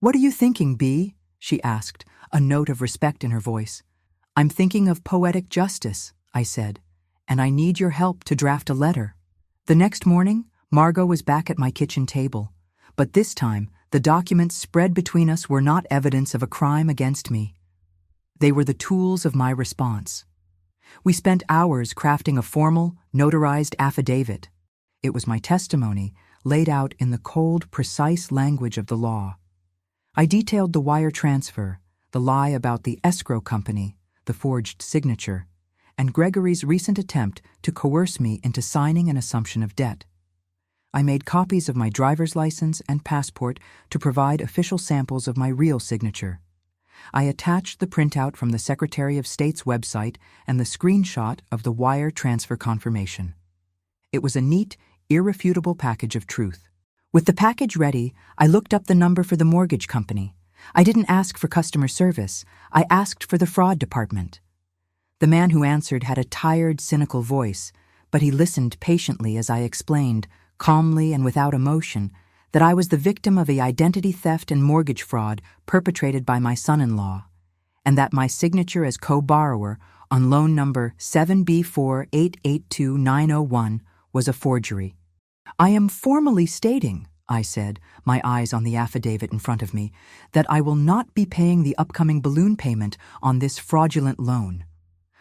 "What are you thinking, B?" she asked, a note of respect in her voice. "I'm thinking of poetic justice," I said, "and I need your help to draft a letter." The next morning, Margot was back at my kitchen table, but this time the documents spread between us were not evidence of a crime against me. They were the tools of my response. We spent hours crafting a formal, notarized affidavit. It was my testimony, laid out in the cold, precise language of the law. I detailed the wire transfer, the lie about the escrow company, the forged signature, and Gregory's recent attempt to coerce me into signing an assumption of debt. I made copies of my driver's license and passport to provide official samples of my real signature. I attached the printout from the Secretary of State's website and the screenshot of the wire transfer confirmation. It was a neat, irrefutable package of truth. With the package ready, I looked up the number for the mortgage company. I didn't ask for customer service. I asked for the fraud department. The man who answered had a tired, cynical voice, but he listened patiently as I explained, calmly and without emotion, that I was the victim of a identity theft and mortgage fraud perpetrated by my son-in-law, and that my signature as co-borrower on loan number 7B4882-901 was a forgery. "I am formally stating," I said, my eyes on the affidavit in front of me, "that I will not be paying the upcoming balloon payment on this fraudulent loan.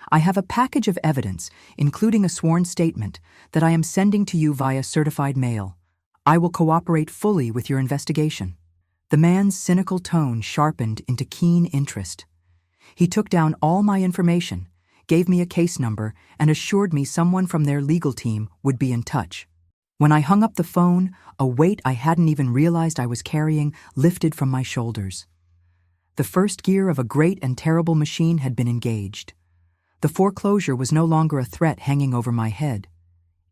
I have a package of evidence, including a sworn statement, that I am sending to you via certified mail. I will cooperate fully with your investigation." The man's cynical tone sharpened into keen interest. He took down all my information, gave me a case number, and assured me someone from their legal team would be in touch. When I hung up the phone, a weight I hadn't even realized I was carrying lifted from my shoulders. The first gear of a great and terrible machine had been engaged. The foreclosure was no longer a threat hanging over my head.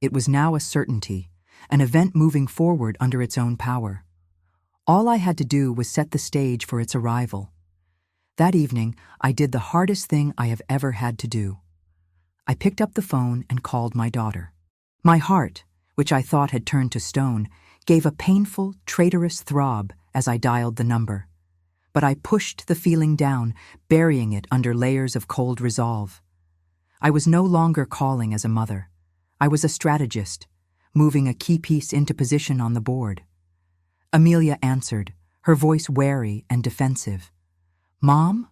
It was now a certainty, an event moving forward under its own power. All I had to do was set the stage for its arrival. That evening, I did the hardest thing I have ever had to do. I picked up the phone and called my daughter. My heart, which I thought had turned to stone, gave a painful, traitorous throb as I dialed the number. But I pushed the feeling down, burying it under layers of cold resolve. I was no longer calling as a mother. I was a strategist, moving a key piece into position on the board. Amelia answered, her voice wary and defensive. "Mom?"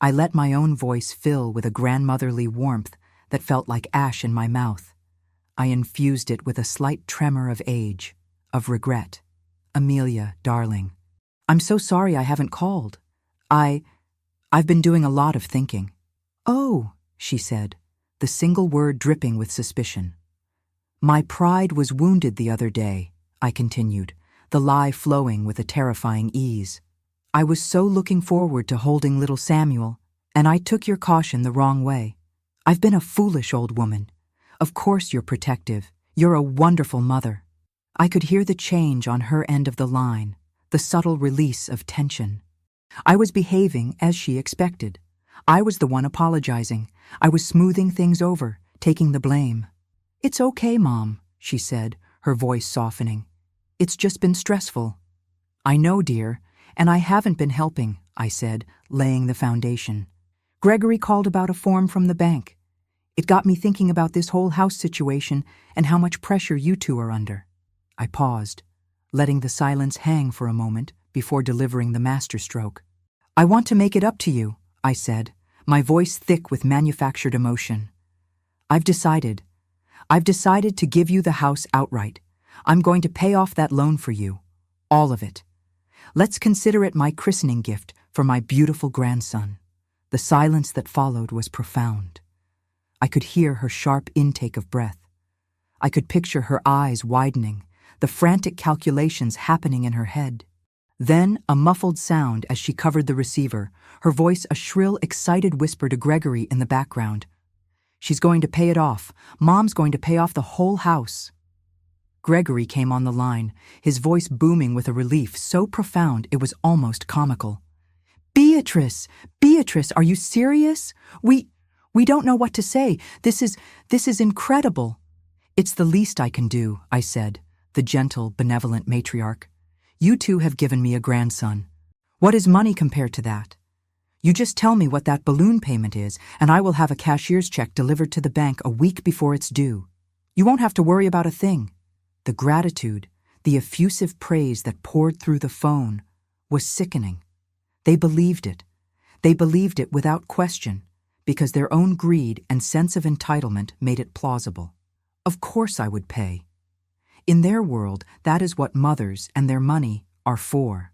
I let my own voice fill with a grandmotherly warmth that felt like ash in my mouth. I infused it with a slight tremor of age, of regret. "Amelia, darling, I'm so sorry I haven't called. I've been doing a lot of thinking." "Oh," she said, the single word dripping with suspicion. "My pride was wounded the other day," I continued, the lie flowing with a terrifying ease. "I was so looking forward to holding little Samuel, and I took your caution the wrong way. I've been a foolish old woman. Of course you're protective. You're a wonderful mother." I could hear the change on her end of the line, the subtle release of tension. I was behaving as she expected. I was the one apologizing. I was smoothing things over, taking the blame. "It's okay, Mom," she said, her voice softening. "It's just been stressful." "I know, dear, and I haven't been helping," I said, laying the foundation. "Gregory called about a form from the bank. It got me thinking about this whole house situation and how much pressure you two are under." I paused, letting the silence hang for a moment before delivering the masterstroke. "I want to make it up to you," I said, my voice thick with manufactured emotion. I've decided to give you the house outright. I'm going to pay off that loan for you. All of it. Let's consider it my christening gift for my beautiful grandson." The silence that followed was profound. I could hear her sharp intake of breath. I could picture her eyes widening, the frantic calculations happening in her head. Then a muffled sound as she covered the receiver, her voice a shrill, excited whisper to Gregory in the background. "She's going to pay it off. Mom's going to pay off the whole house." Gregory came on the line, his voice booming with a relief so profound it was almost comical. Beatrice, are you serious? We don't know what to say. This is incredible." "It's the least I can do," I said, the gentle, benevolent matriarch. "You two have given me a grandson. What is money compared to that? You just tell me what that balloon payment is, and I will have a cashier's check delivered to the bank a week before it's due. You won't have to worry about a thing." The gratitude, the effusive praise that poured through the phone was sickening. They believed it. They believed it without question, because their own greed and sense of entitlement made it plausible. Of course I would pay. In their world, that is what mothers and their money are for.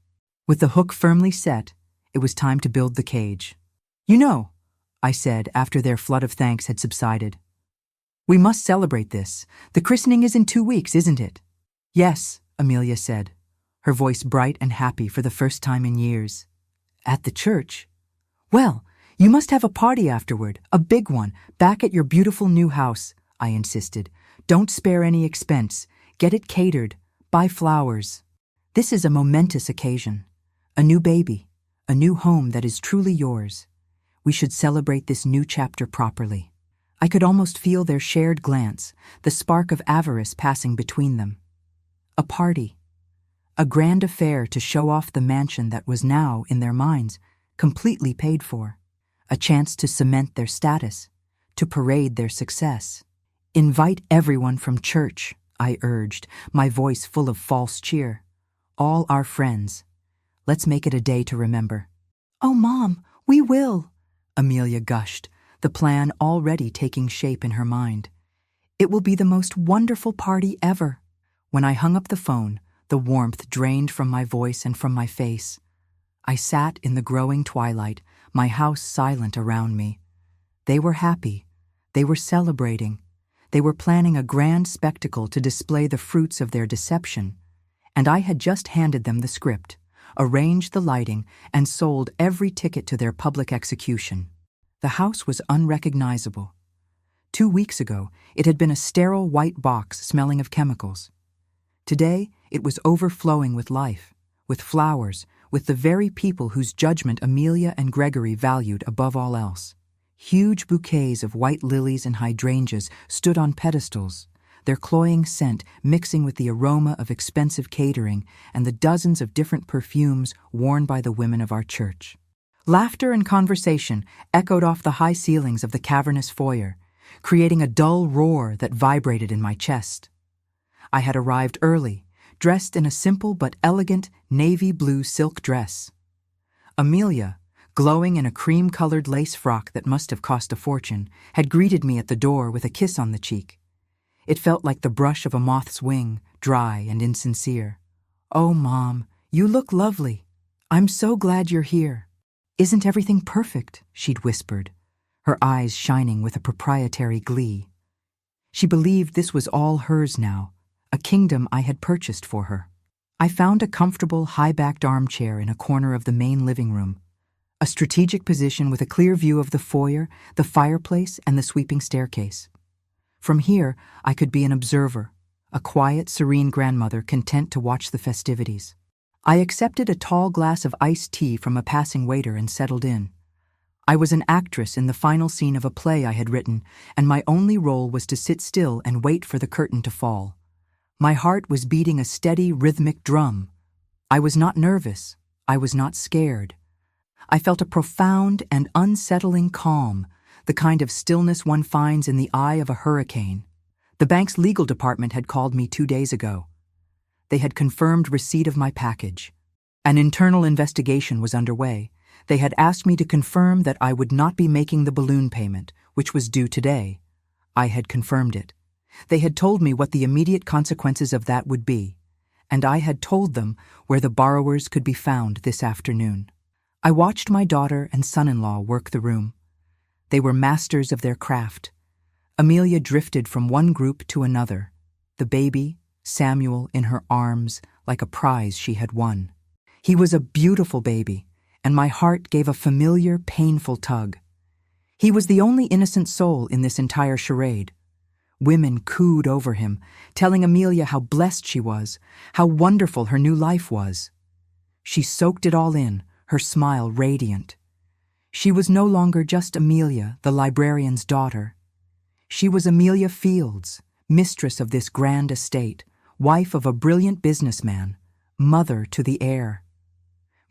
With the hook firmly set, it was time to build the cage. "You know," I said after their flood of thanks had subsided, "we must celebrate this. The christening is in 2 weeks, isn't it?" "Yes," Amelia said, her voice bright and happy for the first time in years. "At the church?" "Well, you must have a party afterward, a big one, back at your beautiful new house," I insisted. "Don't spare any expense. Get it catered. Buy flowers. This is a momentous occasion. A new baby, a new home that is truly yours. We should celebrate this new chapter properly." I could almost feel their shared glance, the spark of avarice passing between them. A party. A grand affair to show off the mansion that was now, in their minds, completely paid for. A chance to cement their status, to parade their success. "Invite everyone from church," I urged, my voice full of false cheer. "All our friends. Let's make it a day to remember." "Oh, Mom, we will," Amelia gushed, the plan already taking shape in her mind. "It will be the most wonderful party ever." When I hung up the phone, the warmth drained from my voice and from my face. I sat in the growing twilight, my house silent around me. They were happy. They were celebrating. They were planning a grand spectacle to display the fruits of their deception, and I had just handed them the script, arranged the lighting, and sold every ticket to their public execution. The house was unrecognizable. 2 weeks ago, it had been a sterile white box smelling of chemicals. Today, it was overflowing with life, with flowers, with the very people whose judgment Amelia and Gregory valued above all else. Huge bouquets of white lilies and hydrangeas stood on pedestals, their cloying scent mixing with the aroma of expensive catering and the dozens of different perfumes worn by the women of our church. Laughter and conversation echoed off the high ceilings of the cavernous foyer, creating a dull roar that vibrated in my chest. I had arrived early, dressed in a simple but elegant navy blue silk dress. Amelia, glowing in a cream-colored lace frock that must have cost a fortune, had greeted me at the door with a kiss on the cheek. It felt like the brush of a moth's wing, dry and insincere. "Oh, Mom, you look lovely. I'm so glad you're here." "Isn't everything perfect?" she'd whispered, her eyes shining with a proprietary glee. She believed this was all hers now, a kingdom I had purchased for her. I found a comfortable, high-backed armchair in a corner of the main living room, a strategic position with a clear view of the foyer, the fireplace, and the sweeping staircase. From here, I could be an observer, a quiet, serene grandmother content to watch the festivities. I accepted a tall glass of iced tea from a passing waiter and settled in. I was an actress in the final scene of a play I had written, and my only role was to sit still and wait for the curtain to fall. My heart was beating a steady, rhythmic drum. I was not nervous. I was not scared. I felt a profound and unsettling calm, the kind of stillness one finds in the eye of a hurricane. The bank's legal department had called me 2 days ago. They had confirmed receipt of my package. An internal investigation was underway. They had asked me to confirm that I would not be making the balloon payment, which was due today. I had confirmed it. They had told me what the immediate consequences of that would be, and I had told them where the borrowers could be found this afternoon. I watched my daughter and son-in-law work the room. They were masters of their craft. Amelia drifted from one group to another, the baby, Samuel, in her arms like a prize she had won. He was a beautiful baby, and my heart gave a familiar, painful tug. He was the only innocent soul in this entire charade. Women cooed over him, telling Amelia how blessed she was, how wonderful her new life was. She soaked it all in, her smile radiant. She was no longer just Amelia, the librarian's daughter. She was Amelia Fields, mistress of this grand estate, wife of a brilliant businessman, mother to the heir.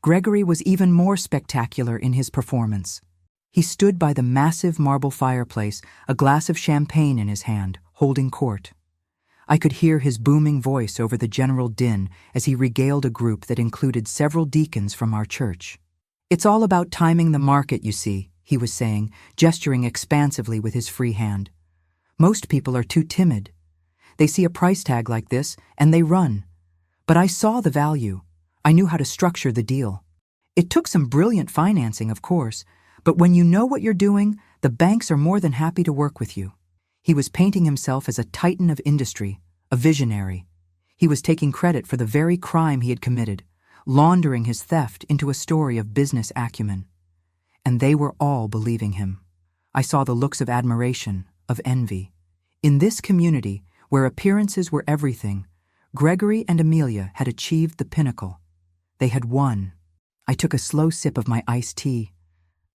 Gregory was even more spectacular in his performance. He stood by the massive marble fireplace, a glass of champagne in his hand, holding court. I could hear his booming voice over the general din as he regaled a group that included several deacons from our church. "It's all about timing the market, you see," he was saying, gesturing expansively with his free hand. "Most people are too timid. They see a price tag like this, and they run. But I saw the value. I knew how to structure the deal. It took some brilliant financing, of course, but when you know what you're doing, the banks are more than happy to work with you." He was painting himself as a titan of industry, a visionary. He was taking credit for the very crime he had committed, laundering his theft into a story of business acumen. And they were all believing him. I saw the looks of admiration, of envy. In this community, where appearances were everything, Gregory and Amelia had achieved the pinnacle. They had won. I took a slow sip of my iced tea.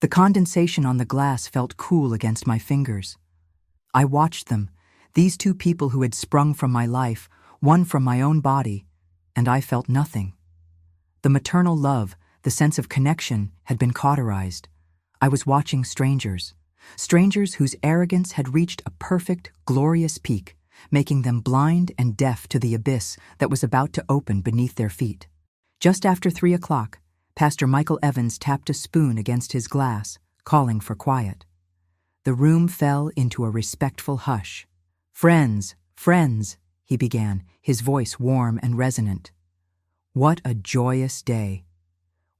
The condensation on the glass felt cool against my fingers. I watched them, these two people who had sprung from my life, one from my own body, and I felt nothing. The maternal love, the sense of connection, had been cauterized. I was watching strangers whose arrogance had reached a perfect, glorious peak, making them blind and deaf to the abyss that was about to open beneath their feet. Just after 3 o'clock, Pastor Michael Evans tapped a spoon against his glass, calling for quiet. The room fell into a respectful hush. "Friends, friends," he began, his voice warm and resonant. "What a joyous day.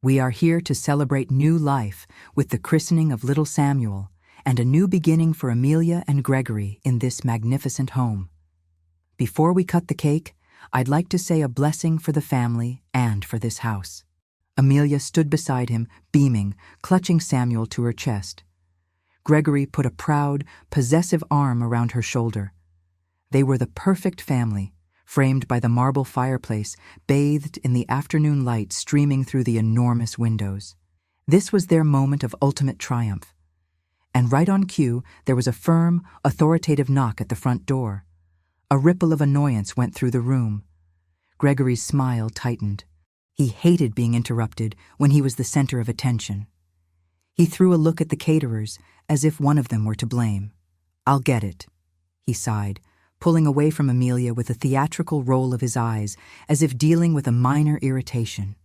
We are here to celebrate new life with the christening of little Samuel and a new beginning for Amelia and Gregory in this magnificent home. Before we cut the cake, I'd like to say a blessing for the family and for this house." Amelia stood beside him, beaming, clutching Samuel to her chest. Gregory put a proud, possessive arm around her shoulder. They were the perfect family, framed by the marble fireplace, bathed in the afternoon light streaming through the enormous windows. This was their moment of ultimate triumph. And right on cue, there was a firm, authoritative knock at the front door. A ripple of annoyance went through the room. Gregory's smile tightened. He hated being interrupted when he was the center of attention. He threw a look at the caterers, as if one of them were to blame. "I'll get it," he sighed, pulling away from Amelia with a theatrical roll of his eyes, as if dealing with a minor irritation.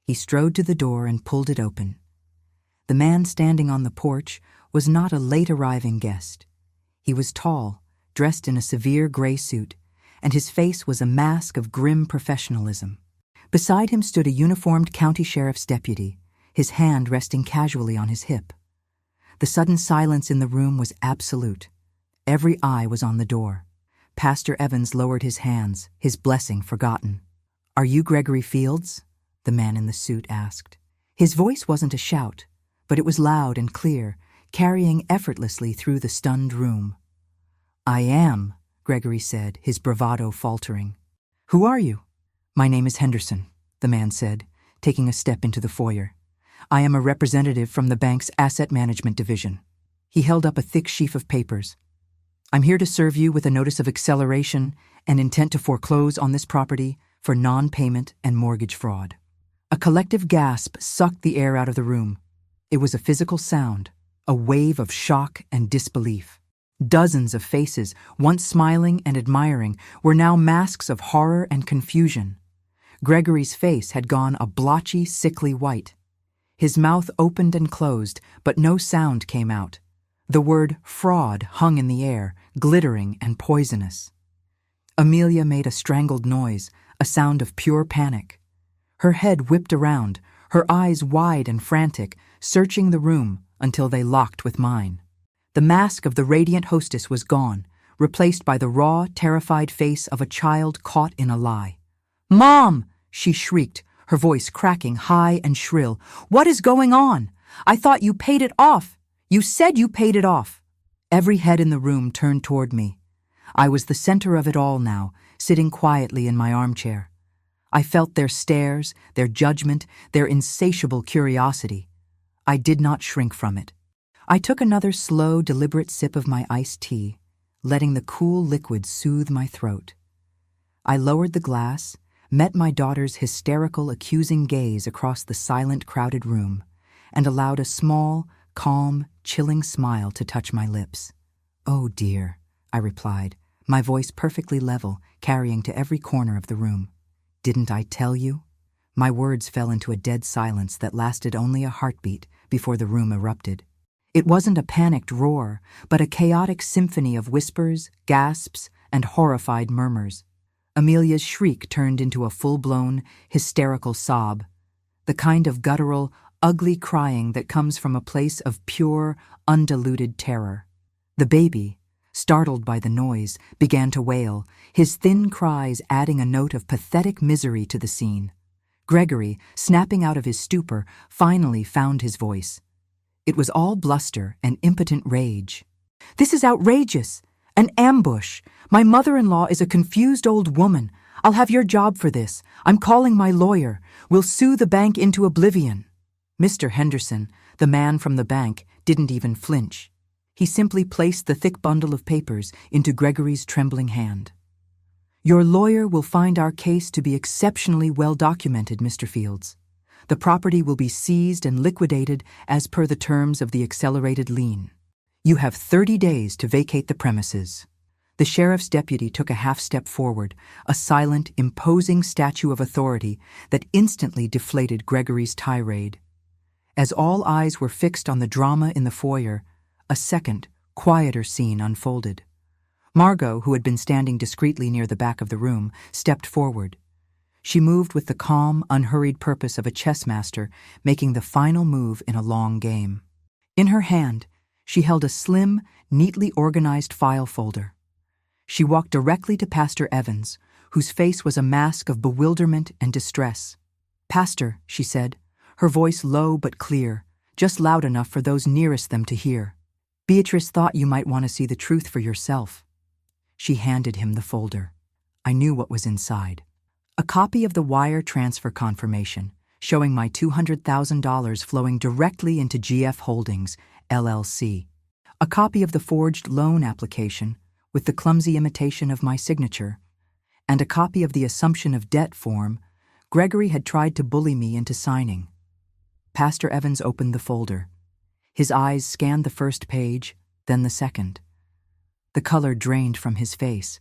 He strode to the door and pulled it open. The man standing on the porch was not a late-arriving guest. He was tall, dressed in a severe gray suit, and his face was a mask of grim professionalism. Beside him stood a uniformed county sheriff's deputy, his hand resting casually on his hip. The sudden silence in the room was absolute. Every eye was on the door. Pastor Evans lowered his hands, his blessing forgotten. "Are you Gregory Fields?" the man in the suit asked. His voice wasn't a shout, but it was loud and clear, carrying effortlessly through the stunned room. "I am," Gregory said, his bravado faltering. "Who are you?" "My name is Henderson," the man said, taking a step into the foyer. "I am a representative from the bank's asset management division." He held up a thick sheaf of papers. "I'm here to serve you with a notice of acceleration and intent to foreclose on this property for non-payment and mortgage fraud." A collective gasp sucked the air out of the room. It was a physical sound, a wave of shock and disbelief. Dozens of faces, once smiling and admiring, were now masks of horror and confusion. Gregory's face had gone a blotchy, sickly white. His mouth opened and closed, but no sound came out. The word fraud hung in the air, glittering and poisonous. Amelia made a strangled noise, a sound of pure panic. Her head whipped around, her eyes wide and frantic, searching the room until they locked with mine. The mask of the radiant hostess was gone, replaced by the raw, terrified face of a child caught in a lie. "Mom!" she shrieked, her voice cracking high and shrill. "What is going on? I thought you paid it off. You said you paid it off." Every head in the room turned toward me. I was the center of it all now, sitting quietly in my armchair. I felt their stares, their judgment, their insatiable curiosity. I did not shrink from it. I took another slow, deliberate sip of my iced tea, letting the cool liquid soothe my throat. I lowered the glass, met my daughter's hysterical, accusing gaze across the silent, crowded room, and allowed a small, calm, chilling smile to touch my lips. "Oh, dear," I replied, my voice perfectly level, carrying to every corner of the room. "Didn't I tell you?" My words fell into a dead silence that lasted only a heartbeat before the room erupted. It wasn't a panicked roar, but a chaotic symphony of whispers, gasps, and horrified murmurs. Amelia's shriek turned into a full-blown, hysterical sob, the kind of guttural, ugly crying that comes from a place of pure, undiluted terror. The baby, startled by the noise, began to wail, his thin cries adding a note of pathetic misery to the scene. Gregory, snapping out of his stupor, finally found his voice. It was all bluster and impotent rage. "This is outrageous! An ambush! My mother-in-law is a confused old woman. I'll have your job for this. I'm calling my lawyer. We'll sue the bank into oblivion." Mr. Henderson, the man from the bank, didn't even flinch. He simply placed the thick bundle of papers into Gregory's trembling hand. "Your lawyer will find our case to be exceptionally well documented, Mr. Fields. The property will be seized and liquidated as per the terms of the accelerated lien. You have 30 days to vacate the premises." The sheriff's deputy took a half-step forward, a silent, imposing statue of authority that instantly deflated Gregory's tirade. As all eyes were fixed on the drama in the foyer, a second, quieter scene unfolded. Margot, who had been standing discreetly near the back of the room, stepped forward. She moved with the calm, unhurried purpose of a chess master making the final move in a long game. In her hand, she held a slim, neatly organized file folder. She walked directly to Pastor Evans, whose face was a mask of bewilderment and distress. "Pastor," she said, her voice low but clear, just loud enough for those nearest them to hear. Beatrice thought you might want to see the truth for yourself. She handed him the folder. I knew what was inside. A copy of the wire transfer confirmation, showing my $200,000 flowing directly into GF Holdings, LLC. A copy of the forged loan application, with the clumsy imitation of my signature, and a copy of the assumption of debt form Gregory had tried to bully me into signing. Pastor Evans opened the folder. His eyes scanned the first page, then the second. The color drained from his face.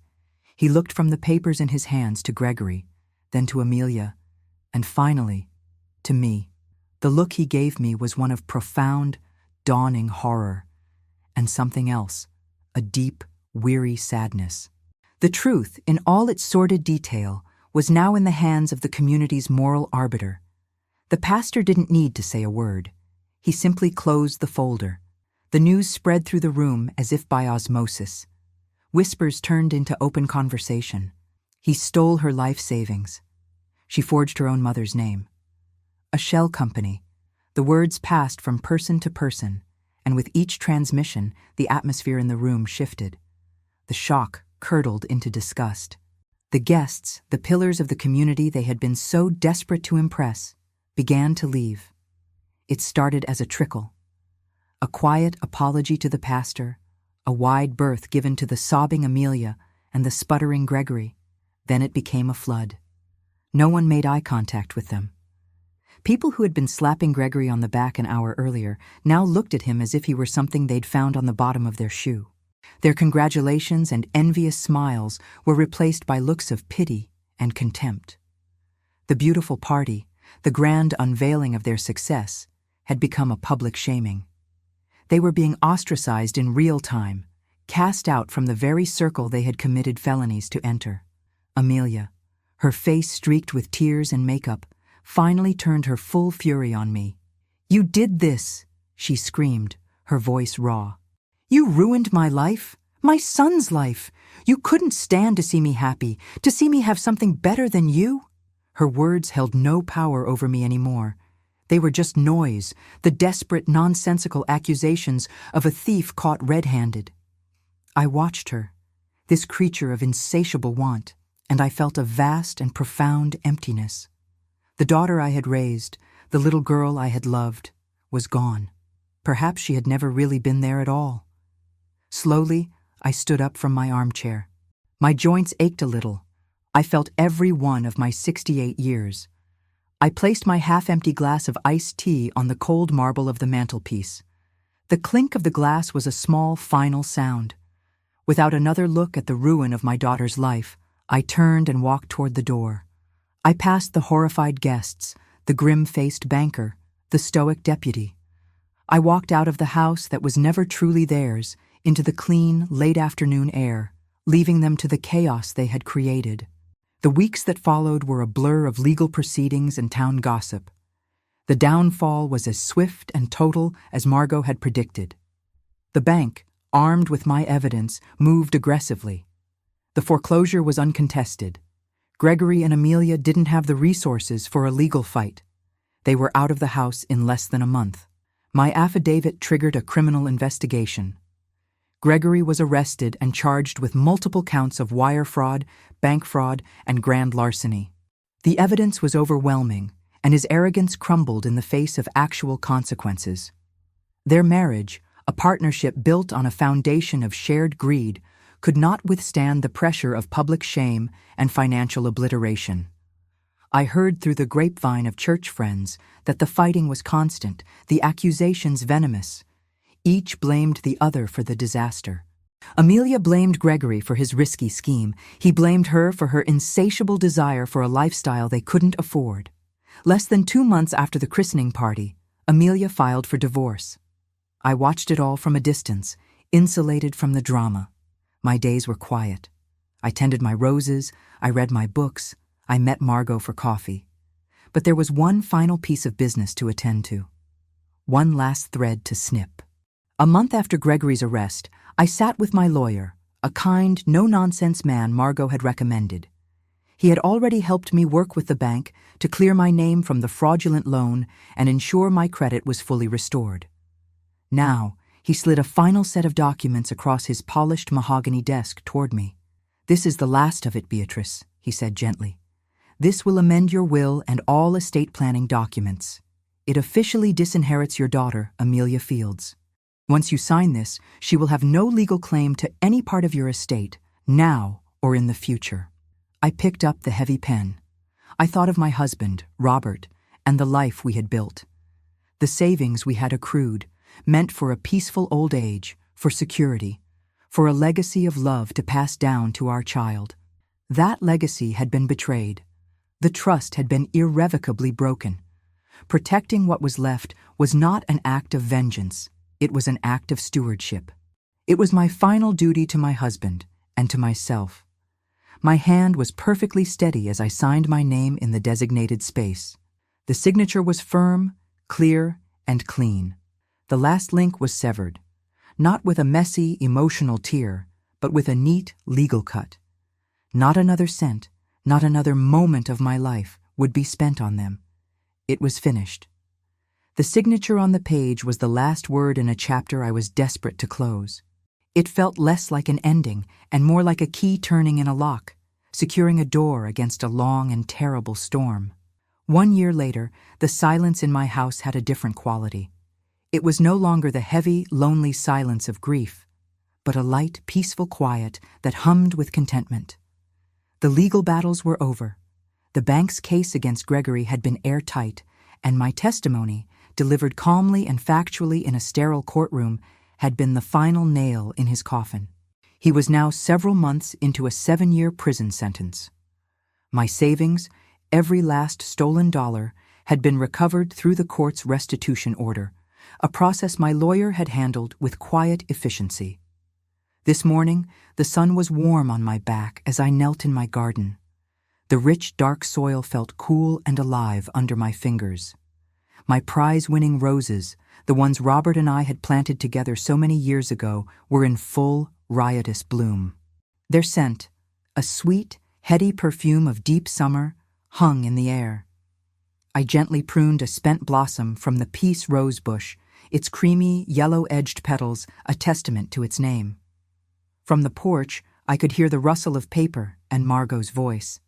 He looked from the papers in his hands to Gregory, then to Amelia, and finally, to me. The look he gave me was one of profound, dawning horror, and something else, a deep, weary sadness. The truth, in all its sordid detail, was now in the hands of the community's moral arbiter. The pastor didn't need to say a word. He simply closed the folder. The news spread through the room as if by osmosis. Whispers turned into open conversation. He stole her life savings. She forged her own mother's name. A shell company. The words passed from person to person, and with each transmission, the atmosphere in the room shifted. The shock curdled into disgust. The guests, the pillars of the community they had been so desperate to impress, began to leave. It started as a trickle. A quiet apology to the pastor, a wide berth given to the sobbing Amelia and the sputtering Gregory. Then it became a flood. No one made eye contact with them. People who had been slapping Gregory on the back an hour earlier now looked at him as if he were something they'd found on the bottom of their shoe. Their congratulations and envious smiles were replaced by looks of pity and contempt. The beautiful party, the grand unveiling of their success, had become a public shaming. They were being ostracized in real time, cast out from the very circle they had committed felonies to enter. Amelia, her face streaked with tears and makeup, finally turned her full fury on me. "You did this," she screamed, her voice raw. "You ruined my life, my son's life. You couldn't stand to see me happy, to see me have something better than you." Her words held no power over me anymore. They were just noise, the desperate, nonsensical accusations of a thief caught red-handed. I watched her, this creature of insatiable want, and I felt a vast and profound emptiness. The daughter I had raised, the little girl I had loved, was gone. Perhaps she had never really been there at all. Slowly, I stood up from my armchair. My joints ached a little. I felt every one of my 68 years. I placed my half-empty glass of iced tea on the cold marble of the mantelpiece. The clink of the glass was a small, final sound. Without another look at the ruin of my daughter's life, I turned and walked toward the door. I passed the horrified guests, the grim-faced banker, the stoic deputy. I walked out of the house that was never truly theirs, into the clean, late-afternoon air, leaving them to the chaos they had created. The weeks that followed were a blur of legal proceedings and town gossip. The downfall was as swift and total as Margot had predicted. The bank, armed with my evidence, moved aggressively. The foreclosure was uncontested. Gregory and Amelia didn't have the resources for a legal fight. They were out of the house in less than a month. My affidavit triggered a criminal investigation. Gregory was arrested and charged with multiple counts of wire fraud, bank fraud, and grand larceny. The evidence was overwhelming, and his arrogance crumbled in the face of actual consequences. Their marriage, a partnership built on a foundation of shared greed, could not withstand the pressure of public shame and financial obliteration. I heard through the grapevine of church friends that the fighting was constant, the accusations venomous. Each blamed the other for the disaster. Amelia blamed Gregory for his risky scheme. He blamed her for her insatiable desire for a lifestyle they couldn't afford. Less than 2 months after the christening party, Amelia filed for divorce. I watched it all from a distance, insulated from the drama. My days were quiet. I tended my roses, I read my books, I met Margot for coffee. But there was one final piece of business to attend to. One last thread to snip. A month after Gregory's arrest, I sat with my lawyer, a kind, no-nonsense man Margot had recommended. He had already helped me work with the bank to clear my name from the fraudulent loan and ensure my credit was fully restored. Now, He slid a final set of documents across his polished mahogany desk toward me. "This is the last of it, Beatrice," he said gently. "This will amend your will and all estate planning documents. It officially disinherits your daughter, Amelia Fields. Once you sign this, she will have no legal claim to any part of your estate, now or in the future." I picked up the heavy pen. I thought of my husband, Robert, and the life we had built. The savings we had accrued, meant for a peaceful old age, for security, for a legacy of love to pass down to our child. That legacy had been betrayed. The trust had been irrevocably broken. Protecting what was left was not an act of vengeance. It was an act of stewardship. It was my final duty to my husband and to myself. My hand was perfectly steady as I signed my name in the designated space. The signature was firm, clear, and clean. The last link was severed, not with a messy, emotional tear, but with a neat, legal cut. Not another cent, not another moment of my life would be spent on them. It was finished. The signature on the page was the last word in a chapter I was desperate to close. It felt less like an ending and more like a key turning in a lock, securing a door against a long and terrible storm. 1 year later, the silence in my house had a different quality. It was no longer the heavy, lonely silence of grief, but a light, peaceful quiet that hummed with contentment. The legal battles were over. The bank's case against Gregory had been airtight, and my testimony, delivered calmly and factually in a sterile courtroom, had been the final nail in his coffin. He was now several months into a 7-year prison sentence. My savings, every last stolen dollar, had been recovered through the court's restitution order, a process my lawyer had handled with quiet efficiency. This morning, the sun was warm on my back as I knelt in my garden. The rich, dark soil felt cool and alive under my fingers. My prize-winning roses, the ones Robert and I had planted together so many years ago, were in full, riotous bloom. Their scent, a sweet, heady perfume of deep summer, hung in the air. I gently pruned a spent blossom from the peace rose bush, its creamy, yellow-edged petals a testament to its name. From the porch, I could hear the rustle of paper and Margot's voice.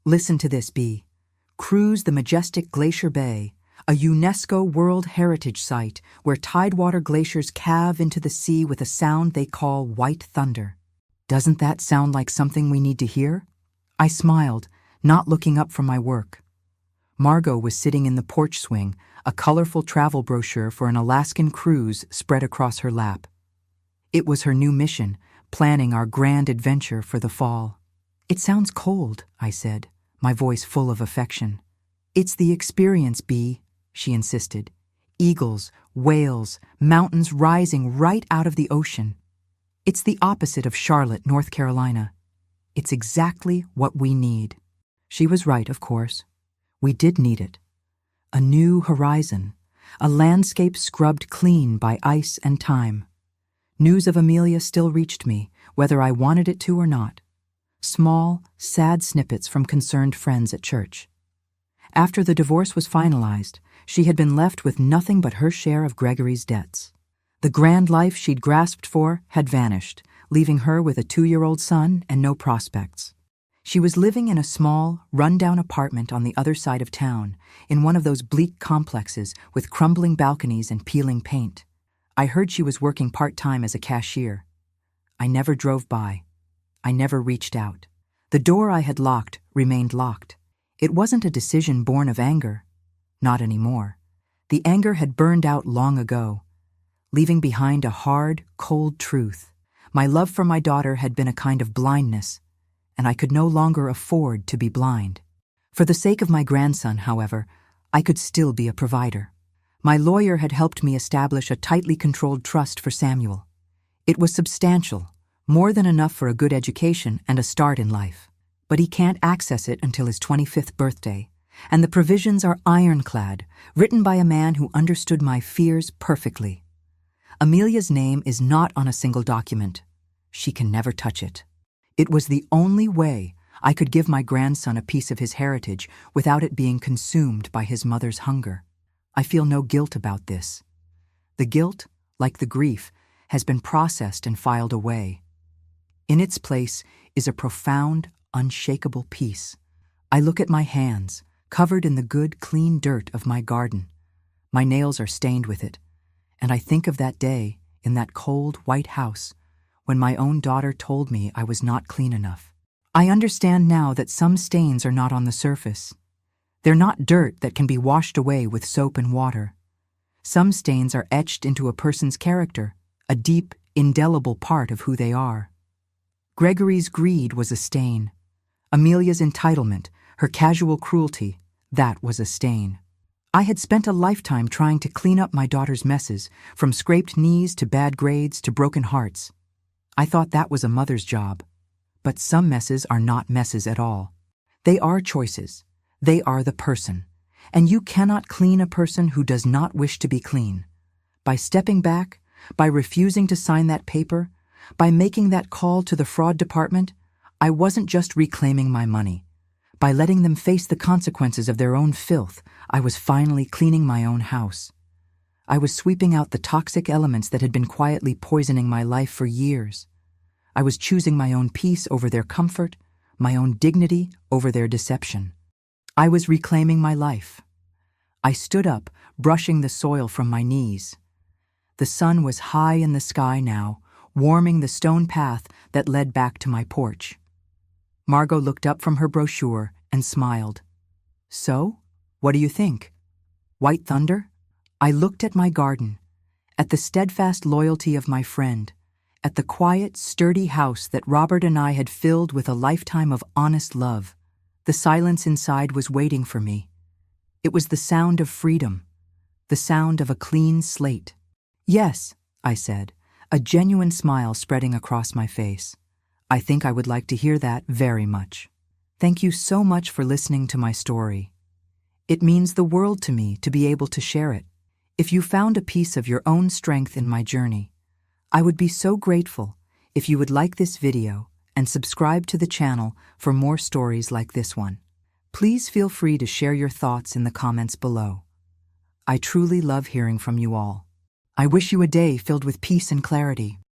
"Listen to this, Bee. Cruise the majestic Glacier Bay, a UNESCO World Heritage Site where tidewater glaciers calve into the sea with a sound they call white thunder. Doesn't that sound like something we need to hear?" I smiled, not looking up from my work. Margot was sitting in the porch swing, a colorful travel brochure for an Alaskan cruise spread across her lap. It was her new mission, planning our grand adventure for the fall. "It sounds cold," I said, my voice full of affection. "It's the experience, Bee," she insisted. "Eagles, whales, mountains rising right out of the ocean. It's the opposite of Charlotte, North Carolina. It's exactly what we need." She was right, of course. We did need it. A new horizon, a landscape scrubbed clean by ice and time. News of Amelia still reached me, whether I wanted it to or not. Small, sad snippets from concerned friends at church. After the divorce was finalized, she had been left with nothing but her share of Gregory's debts. The grand life she'd grasped for had vanished, leaving her with a 2-year-old son and no prospects. She was living in a small, run-down apartment on the other side of town, in one of those bleak complexes with crumbling balconies and peeling paint. I heard she was working part-time as a cashier. I never drove by. I never reached out. The door I had locked remained locked. It wasn't a decision born of anger. Not anymore. The anger had burned out long ago, leaving behind a hard, cold truth. My love for my daughter had been a kind of blindness, and I could no longer afford to be blind. For the sake of my grandson, however, I could still be a provider. My lawyer had helped me establish a tightly controlled trust for Samuel. It was substantial, more than enough for a good education and a start in life. But he can't access it until his 25th birthday, and the provisions are ironclad, written by a man who understood my fears perfectly. Amelia's name is not on a single document. She can never touch it. It was the only way I could give my grandson a piece of his heritage without it being consumed by his mother's hunger. I feel no guilt about this. The guilt, like the grief, has been processed and filed away. In its place is a profound, unshakable peace. I look at my hands, covered in the good, clean dirt of my garden. My nails are stained with it, and I think of that day in that cold, white house when my own daughter told me I was not clean enough. I understand now that some stains are not on the surface. They're not dirt that can be washed away with soap and water. Some stains are etched into a person's character, a deep, indelible part of who they are. Gregory's greed was a stain. Amelia's entitlement, her casual cruelty, that was a stain. I had spent a lifetime trying to clean up my daughter's messes, from scraped knees to bad grades to broken hearts. I thought that was a mother's job. But some messes are not messes at all. They are choices. They are the person. And you cannot clean a person who does not wish to be clean. By stepping back, by refusing to sign that paper, by making that call to the fraud department, I wasn't just reclaiming my money. By letting them face the consequences of their own filth, I was finally cleaning my own house. I was sweeping out the toxic elements that had been quietly poisoning my life for years. I was choosing my own peace over their comfort, my own dignity over their deception. I was reclaiming my life. I stood up, brushing the soil from my knees. The sun was high in the sky now, warming the stone path that led back to my porch. Margot looked up from her brochure and smiled. So, what do you think? White thunder? I looked at my garden, at the steadfast loyalty of my friend, at the quiet, sturdy house that Robert and I had filled with a lifetime of honest love. The silence inside was waiting for me. It was the sound of freedom, the sound of a clean slate. Yes, I said, a genuine smile spreading across my face. I think I would like to hear that very much. Thank you so much for listening to my story. It means the world to me to be able to share it. If you found a piece of your own strength in my journey, I would be so grateful if you would like this video and subscribe to the channel for more stories like this one. Please feel free to share your thoughts in the comments below. I truly love hearing from you all. I wish you a day filled with peace and clarity.